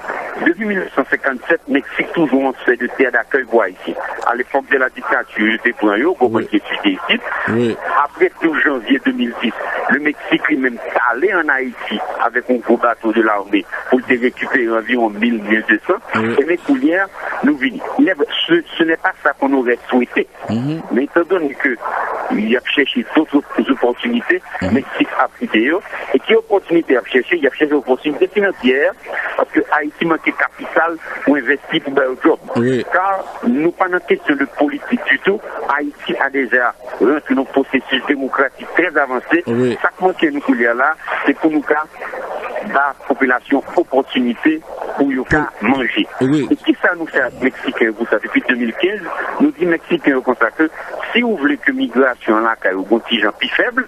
depuis 1957, Mexique toujours en fait de terre d'accueil pour Haïti. À l'époque de la dictature, j'étais pour un beaucoup qui étudié ici. Oui. Après 12 janvier 2010, le Mexique lui-même est allé en Haïti avec un gros bateau de l'armée pour récupérer environ 1200. Et mes coulières, nous venons. Ce n'est pas ça qu'on aurait souhaité. Mais étant donné qu'il a cherché d'autres opportunités, Mexique a pris des et qui opportunité à chercher? Il a cherché opportunité financière parce que Haïti manque de capital pour investir pour le job. Car nous pas dans question de politique du tout. Haïti a déjà rentré dans un processus démocratique très avancé. Ça qui manque nous coulières là, c'est pour nous la population opportunité pour y manger. Et qui ça nous fait Mexicains, vous savez, depuis 2015, nous dit Mexicains comme ça que si vous voulez que migration là, qu'il y ait un contingent plus faible,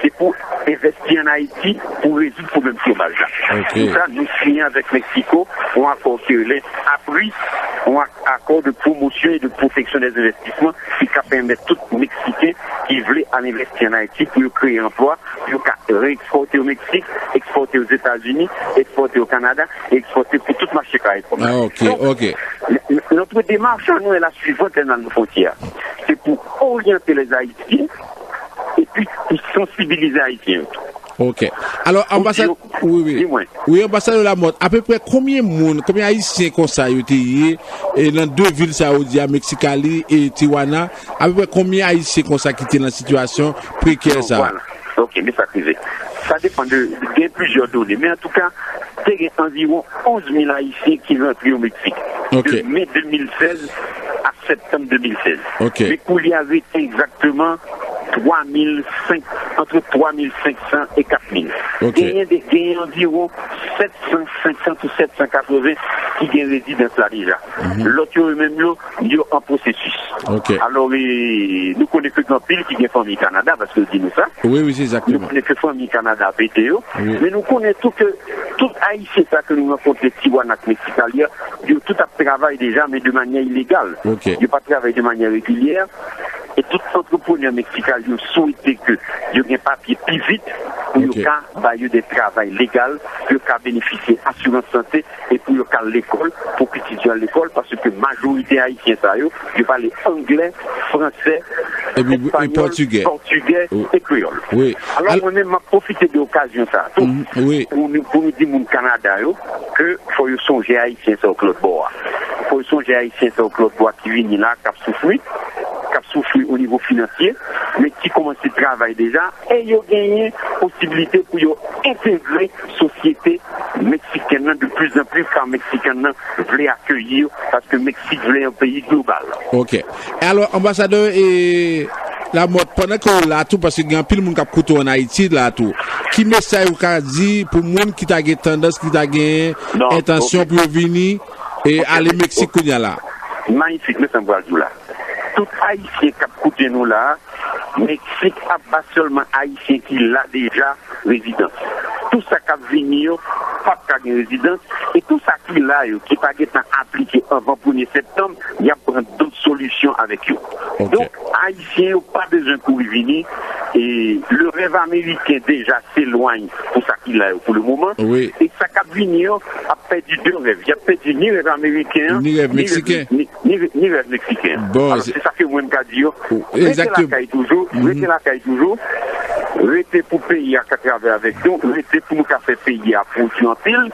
c'est pour investir en Haïti pour résoudre le problème de chômage. Tout ça, nous signons avec Mexico un accord qui est appris, un accord de promotion et de protection des investissements qui permet à tout Mexicain qui veut aller investir en Haïti pour créer un emploi, pour réexporter au Mexique, exporter aux États-Unis, exporter au Canada et exporter pour tout le marché carré. Notre démarche, nous, est la suivante dans nos frontières. C'est pour orienter les Haïtiens et puis pour sensibiliser les Haïtiens. Alors, ambassadeur, ambassadeur Lamotte, à peu près combien Haïtiens comme ça été et dans deux villes saoudiennes, Mexicali et Tijuana, à peu près combien Haïtiens comme ça qui étaient dans la situation précaire ça? Voilà. Mais ça dépend de plusieurs données. Mais en tout cas, il y a environ 11 000 Haïtiens qui vont entrer au Mexique. De mai 2016 à septembre 2016. Mais pour y avait exactement entre 3500 et 4000. Il y a environ 750 ou 780 qui ont résidence là déjà. L'autre, même, ils sont en processus. Alors, nous connaissons que pile qui vient famille Canada, parce que dit nous ça. Oui, c'est exactement. Nous connaissons que famille Canada, PTO. Mais nous connaissons que tout Haïtien, ça que nous rencontrons, Tijuana, Mexicali, ils ont tout à travail déjà, mais de manière illégale. Ils n'ont pas travaillé de manière régulière. Et tout entrepreneur mexicain souhaite que il y ait un papier plus vite pour qu'il y ait des travail légal, pour qu'il bénéficier d'assurance santé et pour qu'il l'école, pour qu'il étudie à l'école, parce que la majorité haïtienne, ils parlent anglais, français, espagnol, portugais et créole. Alors, moi-même, je profite de l'occasion pour nous dire au Canada que faut songer haïtien sur Claude Bois. Il faut songer haïtien sur Claude Bois qui vient là, qui a souffert au niveau financier, mais qui commence à travailler déjà, et il y a gagné possibilité pour intégrer la société mexicaine de plus en plus, car mexicaine voulait accueillir, parce que Mexique voulait un pays global. Alors, ambassadeur, et la mode, pendant que là, tout, parce qu'il y a un pile de monde qui a coûté en Haïti, là, tout, qui message vous a dit pour le monde qui a une tendance, qui a une intention pour venir et aller au Mexique, là? Magnifique, mais ça me voit là. Tout Haïtien qui a coûté nous là, Mexique n'a pas seulement Haïtien qui l'a déjà résidence. Tout ça qui a venu, pas de résidence, et tout ça qui l'a, qui n'a pas appliqué avant le 1er septembre, il y a d'autres solutions avec eux. Donc, Haïtiens n'ont pas besoin pour y venir, et le rêve américain déjà s'éloigne pour ça qu'il a pour le moment, et ça qui a venu a perdu deux rêves. Il a perdu ni rêve américain, ni rêve mexicain. Ni rêve mexicain. Alors, c'est ça que moi je dis. Exactement. Restez la caille toujours. Restez pour payer à travers avec nous. Restez pour nous faire payer à produire en pile.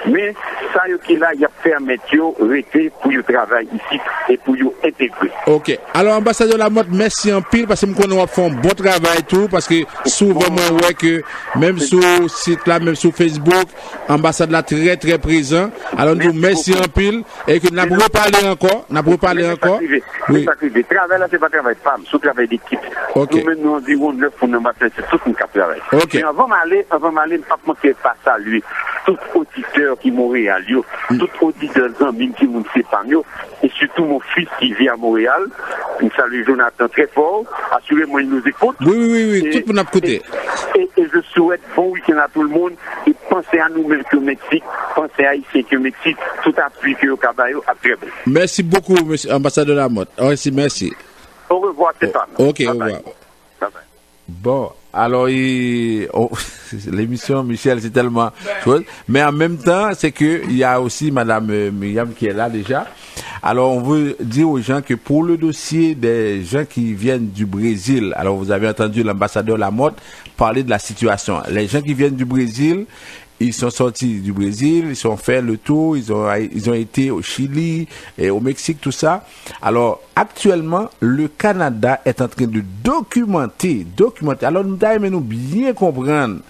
Mais ça qui là, il y a permettre de rester pour le travail ici et pour y intégrer. Alors, ambassadeur Lamotte, merci en pile parce que nous connaissons fait un bon travail tout. Parce que souvent, moi, ouais, que même sur le site là, même sur Facebook, l'ambassade là très très présent. Alors, nous merci en pile et que nous avons reparlé encore. Oui. Le travail là, c'est pas travail de femme, c'est travail d'équipe. Nous-mêmes, nous environ 9 pour l'ambassade tout le monde qui travaille. Okay. Mais avant d'aller, je ne peux pas saluer tout auditeur qui est Montréal, tout auditeur d'Ambine qui ne sait pas mieux, et surtout mon fils qui vit à Montréal. Je salue Jonathan très fort. Assurez-moi, il nous écoute. Oui, tout le monde a côté. Et je souhaite bon week-end à tout le monde. Et pensez à nous-mêmes que au Mexique, pensez à ici que au Mexique, tout appui que au Caballo a très bien. Merci beaucoup, monsieur ambassadeur Lamotte. Merci. Au revoir, Stéphane. Ok, au revoir. Bye. Bon, alors, l'émission, Michel, c'est tellement chose. Mais en même temps, c'est que il y a aussi Madame Myriam qui est là déjà. Alors, on veut dire aux gens que pour le dossier des gens qui viennent du Brésil, alors vous avez entendu l'ambassadeur Lamotte parler de la situation. Les gens qui viennent du Brésil, ils sont sortis du Brésil, ils ont fait le tour, ils ont été au Chili et au Mexique, tout ça. Alors, actuellement, le Canada est en train de documenter. Alors, nous devons bien comprendre.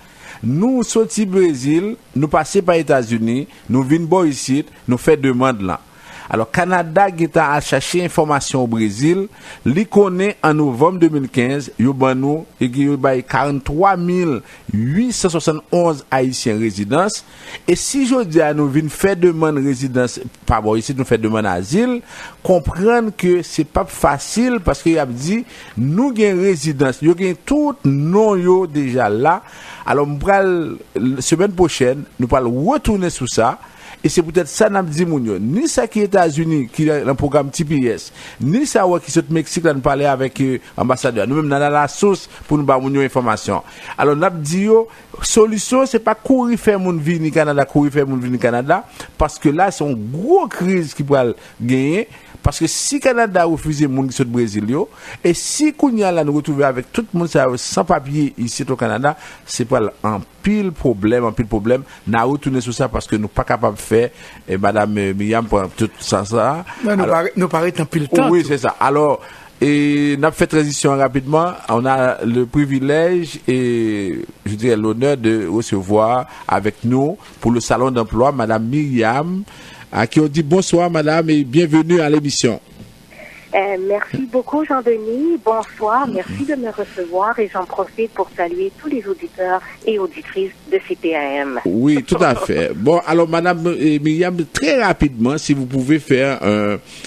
Nous sortis du Brésil, nous passons par les États-Unis, nous venons ici, nous faisons demande là. Alors, Canada qui a cherché information au Brésil, li connaît en novembre 2015, il y a 43 871 Haïtiens résidence. Et si je dis à nous venons faire demande résidence, pas bon, ici nous fait demande asile, comprendre que c'est pas facile parce qu'il a dit, nous avons résidence, nous avons tout non yo déjà là. Alors, la semaine prochaine, nous allons retourner sur ça. Et c'est peut-être ça n'a dit mounio ni ça qui est États-Unis qui est un programme TPS ni ça qui est au Mexique là nous parler avec ambassadeur nous même dans la source pour nous ba mounio information. Alors n'a dit yo solution c'est pas courir faire moun vini Canada parce que là c'est une grosse crise qui pourrait gagner. Parce que si Canada refuse moun qui sont du Brésil et si kounya là nous retrouver avec tout le monde sans papier ici au Canada, c'est pas un pile problème, n'a retourner sur ça parce que nous pas capable de faire et madame Myriam pour tout ça. Nous paraît un pile temps. Oui, c'est ça. Alors et n'a fait transition rapidement, on a le privilège et je dirais l'honneur de recevoir avec nous pour le salon d'emploi madame Myriam à qui on dit bonsoir madame et bienvenue à l'émission. Merci beaucoup Jean-Denis, bonsoir, merci de me recevoir et j'en profite pour saluer tous les auditeurs et auditrices de CPAM. Oui, tout à fait. Bon, alors madame Myriam, très rapidement, si vous pouvez faire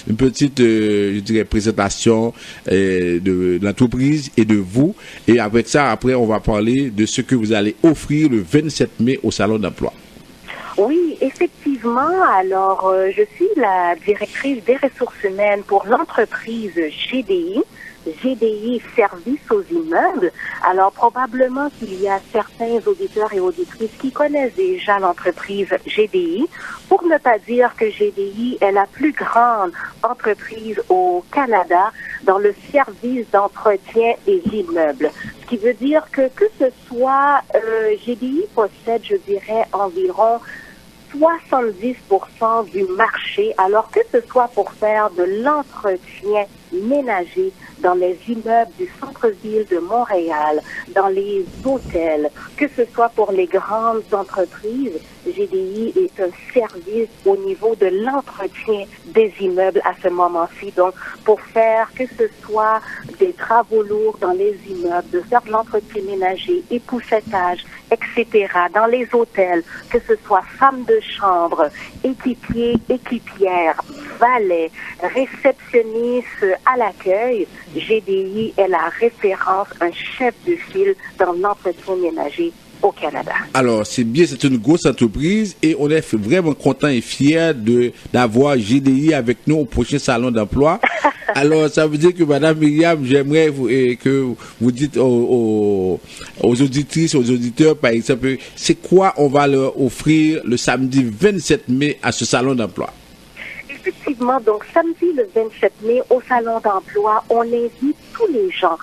une petite, je dirais, présentation de l'entreprise et de vous, et avec ça, après, on va parler de ce que vous allez offrir le 27 mai au Salon d'emploi. Oui, effectivement. Alors, je suis la directrice des ressources humaines pour l'entreprise GDI Services aux immeubles. Alors, probablement qu'il y a certains auditeurs et auditrices qui connaissent déjà l'entreprise GDI, pour ne pas dire que GDI est la plus grande entreprise au Canada dans le service d'entretien des immeubles. Ce qui veut dire que ce soit GDI possède, je dirais, environ 70% du marché, alors que ce soit pour faire de l'entretien ménager dans les immeubles du centre-ville de Montréal, dans les hôtels, que ce soit pour les grandes entreprises, GDI est un service au niveau de l'entretien des immeubles à ce moment-ci. Donc, pour faire que ce soit des travaux lourds dans les immeubles, de faire de l'entretien ménager, époussetage, etc., dans les hôtels, que ce soit femmes de chambre, équipiers, équipières, valets, réceptionnistes à l'accueil, GDI est la référence, un chef de file dans l'entretien ménager au Canada. Alors, c'est bien, c'est une grosse entreprise et on est vraiment content et fiers d'avoir GDI avec nous au prochain salon d'emploi. Alors, ça veut dire que madame Myriam, j'aimerais que vous dites aux auditrices, aux auditeurs, par exemple, c'est quoi on va leur offrir le samedi 27 mai à ce salon d'emploi? Effectivement, donc samedi le 27 mai au salon d'emploi, on invite tous les gens,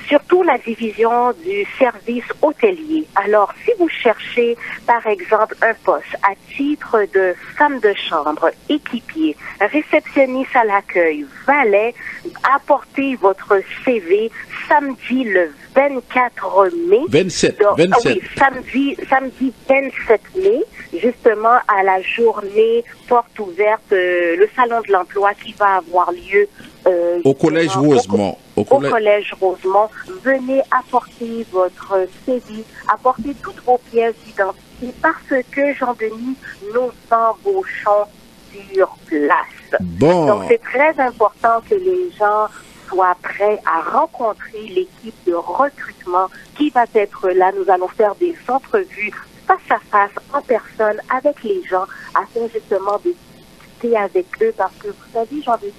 surtout la division du service hôtelier. Alors, si vous cherchez, par exemple, un poste à titre de femme de chambre, équipier, réceptionniste à l'accueil, valet, apportez votre CV samedi le 24 mai. 27. Oui, samedi 27 mai, justement à la journée porte ouverte, le salon de l'emploi qui va avoir lieu au collège Rosemont. Au collège Rosemont, venez apporter votre CV, apporter toutes vos pièces d'identité parce que, Jean-Denis, nous embauchons sur place. Bon. Donc, c'est très important que les gens soient prêts à rencontrer l'équipe de recrutement qui va être là. Nous allons faire des entrevues face à face, en personne, avec les gens, afin justement de discuter avec eux, parce que vous savez, Jean-Denis,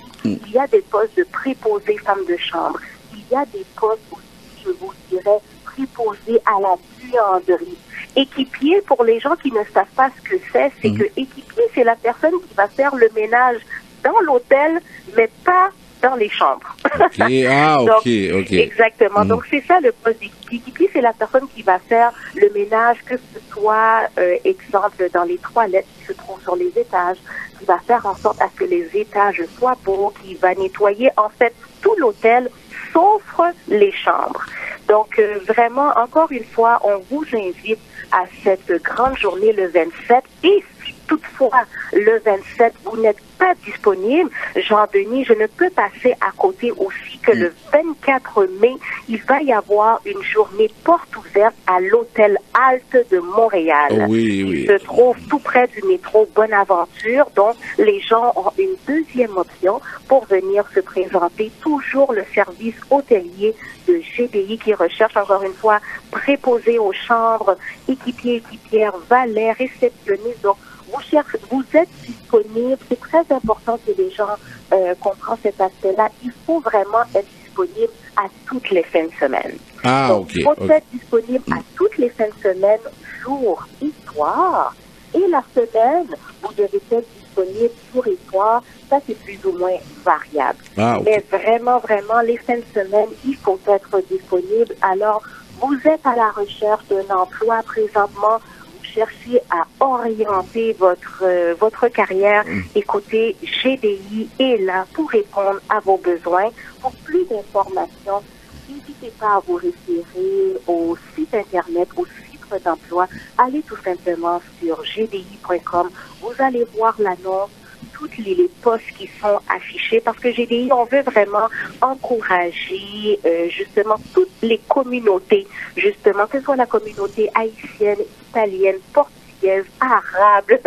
il y a des postes de préposés femmes de chambre. Il y a des postes aussi, je vous dirais, préposés à la buanderie. Équipier, pour les gens qui ne savent pas ce que c'est que équipier, c'est la personne qui va faire le ménage dans l'hôtel, mais pas dans les chambres. Donc, exactement. Donc, c'est ça le poste d'équipier. C'est la personne qui va faire le ménage, que ce soit, exemple, dans les toilettes qui se trouvent sur les étages, qui va faire en sorte à ce que les étages soient beaux, qui va nettoyer, en fait, tout l'hôtel, sauf les chambres. Donc, vraiment, encore une fois, on vous invite à cette grande journée le 27. Et si toutefois, le 27, vous n'êtes pas disponible, Jean-Denis, je ne peux passer à côté aussi que le 24 mai, il va y avoir une journée porte ouverte à l'hôtel Halte de Montréal. Il se trouve tout près du métro Bonaventure, donc les gens ont une deuxième option pour venir se présenter. Toujours le service hôtelier de GDI qui recherche, encore une fois, préposé aux chambres, équipiers, équipières, valets, réceptionnistes. Donc, vous êtes disponible. C'est très important que les gens comprennent cet aspect-là. Il faut vraiment être disponible à toutes les fins de semaine. Donc, il faut être disponible à toutes les fins de semaine, jour et soir. Et la semaine, vous devez être disponible jour et soir. Ça, c'est plus ou moins variable. Mais vraiment, vraiment, les fins de semaine, il faut être disponible. Alors, vous êtes à la recherche d'un emploi présentement. Cherchez à orienter votre carrière. Écoutez, GDI est là pour répondre à vos besoins. Pour plus d'informations, n'hésitez pas à vous référer au site Internet, au site d'emploi. Allez tout simplement sur gdi.com. Vous allez voir l'annonce, toutes les postes qui sont affichés, parce que GDI, on veut vraiment encourager justement toutes les communautés, justement, que ce soit la communauté haïtienne, italienne, portugaise, arabe,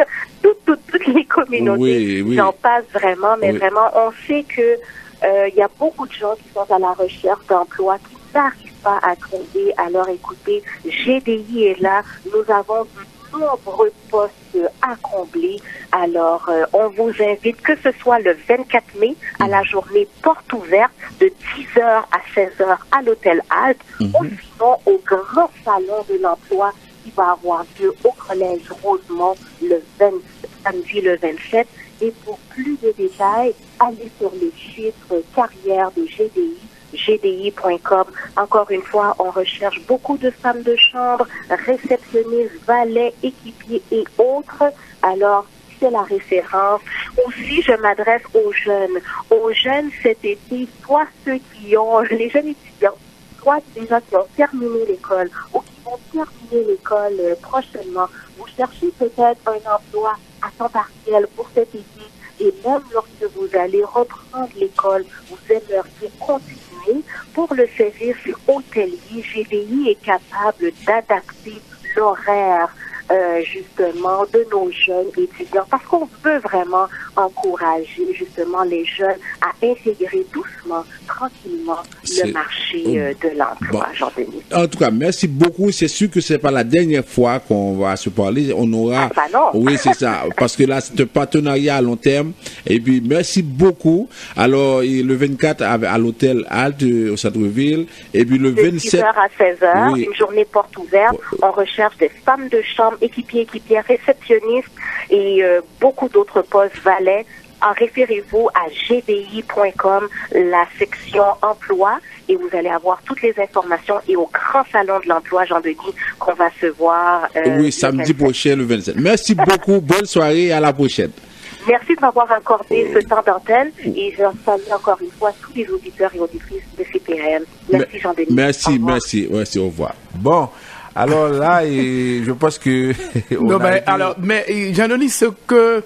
toutes les communautés, j'en passe vraiment, mais vraiment, on sait que il y a beaucoup de gens qui sont à la recherche d'emploi, qui n'arrivent pas à trouver. Alors écoutez, GDI est là, nous avons de nombreux postes à combler. Alors, on vous invite, que ce soit le 24 mai, à la journée porte ouverte de 10h à 16h à l'hôtel Halte, ou sinon au grand salon de l'emploi qui va avoir lieu au collège Rosemont samedi le 27. Et pour plus de détails, allez sur le chiffre carrière de GDI, gdi.com. Encore une fois, on recherche beaucoup de femmes de chambre, réceptionnistes, valets, équipiers et autres. Alors, c'est la référence. Aussi, je m'adresse aux jeunes. Aux jeunes cet été, soit ceux qui ont, les jeunes étudiants, soit des gens qui ont terminé l'école ou qui vont terminer l'école prochainement. Vous cherchez peut-être un emploi à temps partiel pour cet été. Et même lorsque vous allez reprendre l'école, vous aimeriez continuer. Pour le service hôtelier, GDI est capable d'adapter l'horaire justement de nos jeunes étudiants, parce qu'on veut vraiment encourager justement les jeunes à intégrer doucement, tranquillement le marché de l'emploi. Jean-Denis. En tout cas, merci beaucoup. C'est sûr que c'est pas la dernière fois qu'on va se parler. On aura. Oui, c'est ça. Parce que là, c'est un partenariat à long terme. Et puis, merci beaucoup. Alors, le 24 à l'hôtel Halte au centre-ville. Et puis le 27. 10h à 16h, une journée porte ouverte. On recherche des femmes de chambre, équipières, réceptionnistes et beaucoup d'autres postes valets. Référez-vous à gdi.com, la section emploi, et vous allez avoir toutes les informations, et au grand salon de l'emploi, Jean-Denis, qu'on va se voir samedi prochain, le 27. Merci beaucoup, bonne soirée et à la prochaine. Merci de m'avoir accordé ce temps d'antenne, et je salue encore une fois tous les auditeurs et auditrices de CPM. Merci Jean-Denis. Merci, au revoir. Bon, Alors là, je pense que... mais Jean-Denis, ce que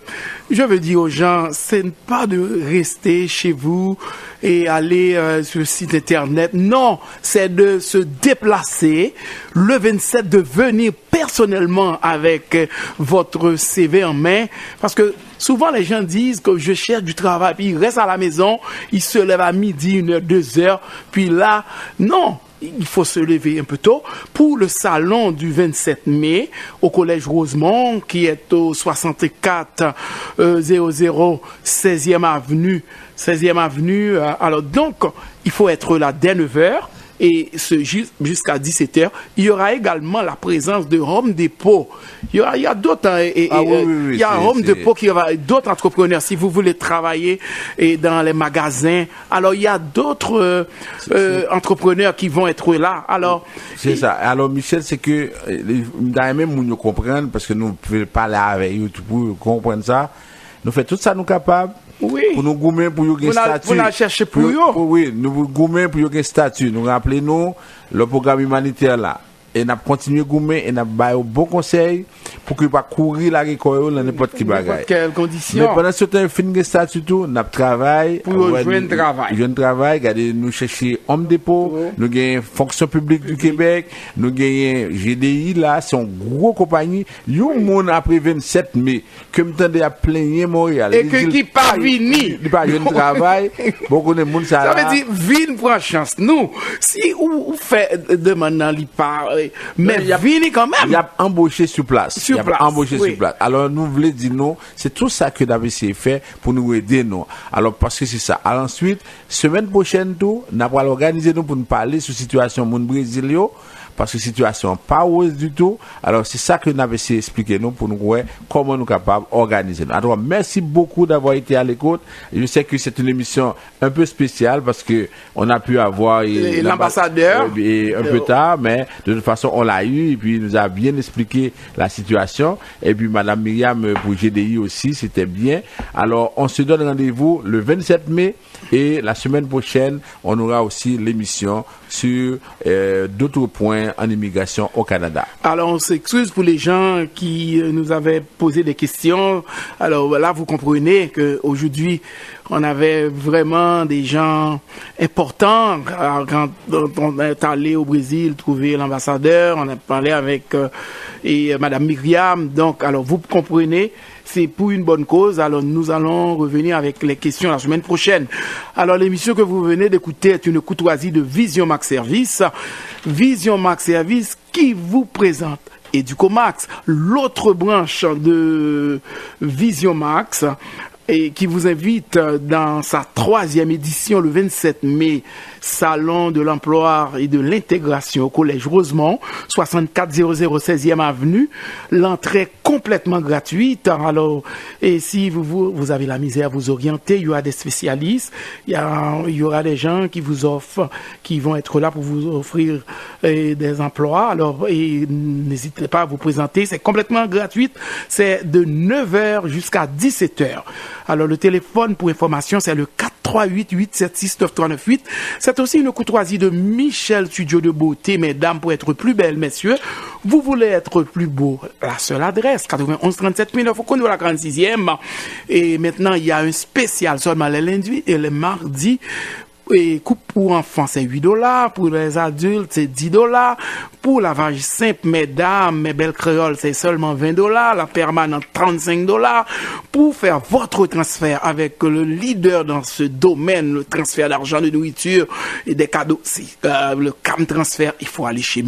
je veux dire aux gens, c'est pas de rester chez vous et aller sur le site internet. Non, c'est de se déplacer le 27, de venir personnellement avec votre CV en main. Parce que souvent les gens disent que je cherche du travail, puis ils restent à la maison, ils se lèvent à midi, 1h, 2h, puis là, non. Il faut se lever un peu tôt pour le salon du 27 mai au Collège Rosemont qui est au 64 00 16e avenue. 16e avenue. Alors donc, il faut être là dès 9h. Et jusqu'à 17h, il y aura également la présence de Home Depot. Il y a d'autres, il y a Home Depot qui va, d'autres entrepreneurs. Si vous voulez travailler dans les magasins, alors il y a d'autres entrepreneurs qui vont être là. Alors c'est ça. Alors Michel, c'est que même nous comprendre parce que nous pouvons parler avec eux pour comprendre ça. Nous faisons tout ça, nous capables. Oui. Pour nous gommer pour y statut. Pour la chercher pour eux. Oui, nous gommer pour y statut. Nous rappelons le programme humanitaire là. Et n'a continué gommer et n'a ba bon conseil pour que pas courir la récolte dans n'importe quelle bagaille. Quelles conditions. Mais pendant ce temps fin de statut tout, n'a travail pour joindre travail. Jeune travail, regardez nous chercher Home Depot, nous gagnons fonction publique du Québec, nous gagnons GDI là, c'est une grosse compagnie. Yon monde après 27 mai que m'tendait à plaigner Montréal. Et que qui pas vini. Il pas jeune travail. Beaucoup de monde ça. Ça veut dire vine prend chance. Nous, si ou fait demande dans li pas mais vini quand même. Il a embauché sur place. Sur place. Alors nous voulons dire non, c'est tout ça que d'AVC fait pour nous aider nous. Alors parce que c'est ça. Alors ensuite, semaine prochaine tout, n'a pas organiser nous pour nous parler sur situation monde brésilien parce que situation pas rose du tout. Alors c'est ça que nous avons essayé d'expliquer nous pour nous voir comment nous capables d'organiser. Alors merci beaucoup d'avoir été à l'écoute. Je sais que c'est une émission un peu spéciale parce que on a pu avoir l'ambassadeur un peu tard, mais de toute façon on l'a eu et puis il nous a bien expliqué la situation. Et puis Madame Myriam pour GDI aussi, c'était bien. Alors on se donne rendez-vous le 27 mai et la semaine prochaine on aura aussi l'émission sur d'autres points en immigration au Canada. Alors on s'excuse pour les gens qui nous avaient posé des questions. Alors là vous comprenez que aujourd'hui on avait vraiment des gens importants. Quand on est allé au Brésil trouver l'ambassadeur, on a parlé avec Madame Myriam. Donc alors vous comprenez, c'est pour une bonne cause. Alors nous allons revenir avec les questions la semaine prochaine. Alors l'émission que vous venez d'écouter est une courtoisie de Vision Max Service. Vision Max Service qui vous présente Educomax, l'autre branche de Vision Max, et qui vous invite dans sa 3e édition le 27 mai, Salon de l'emploi et de l'intégration au Collège Rosemont, 64 00 16e avenue. L'entrée complètement gratuite. Alors, et si vous avez la misère à vous orienter, il y aura des spécialistes, il y aura des gens qui vous offrent, qui vont être là pour vous offrir des emplois. Alors, et n'hésitez pas à vous présenter. C'est complètement gratuit. C'est de 9h jusqu'à 17h. Alors, le téléphone pour information, c'est le 438-876-9398. C'est aussi une courtoisie de Michel Studio de Beauté, mesdames, pour être plus belles, messieurs. Vous voulez être plus beau, la seule adresse, 91 37 9 au Conde de la 46e. Et maintenant, il y a un spécial seulement les lundis et les mardis. Et coupe pour enfants, c'est $8. Pour les adultes, c'est $10. Pour lavage simple, mesdames, mes belles créoles, c'est seulement $20. La permanente, $35. Pour faire votre transfert avec le leader dans ce domaine, le transfert d'argent, de nourriture et des cadeaux, le CAM transfert, il faut aller chez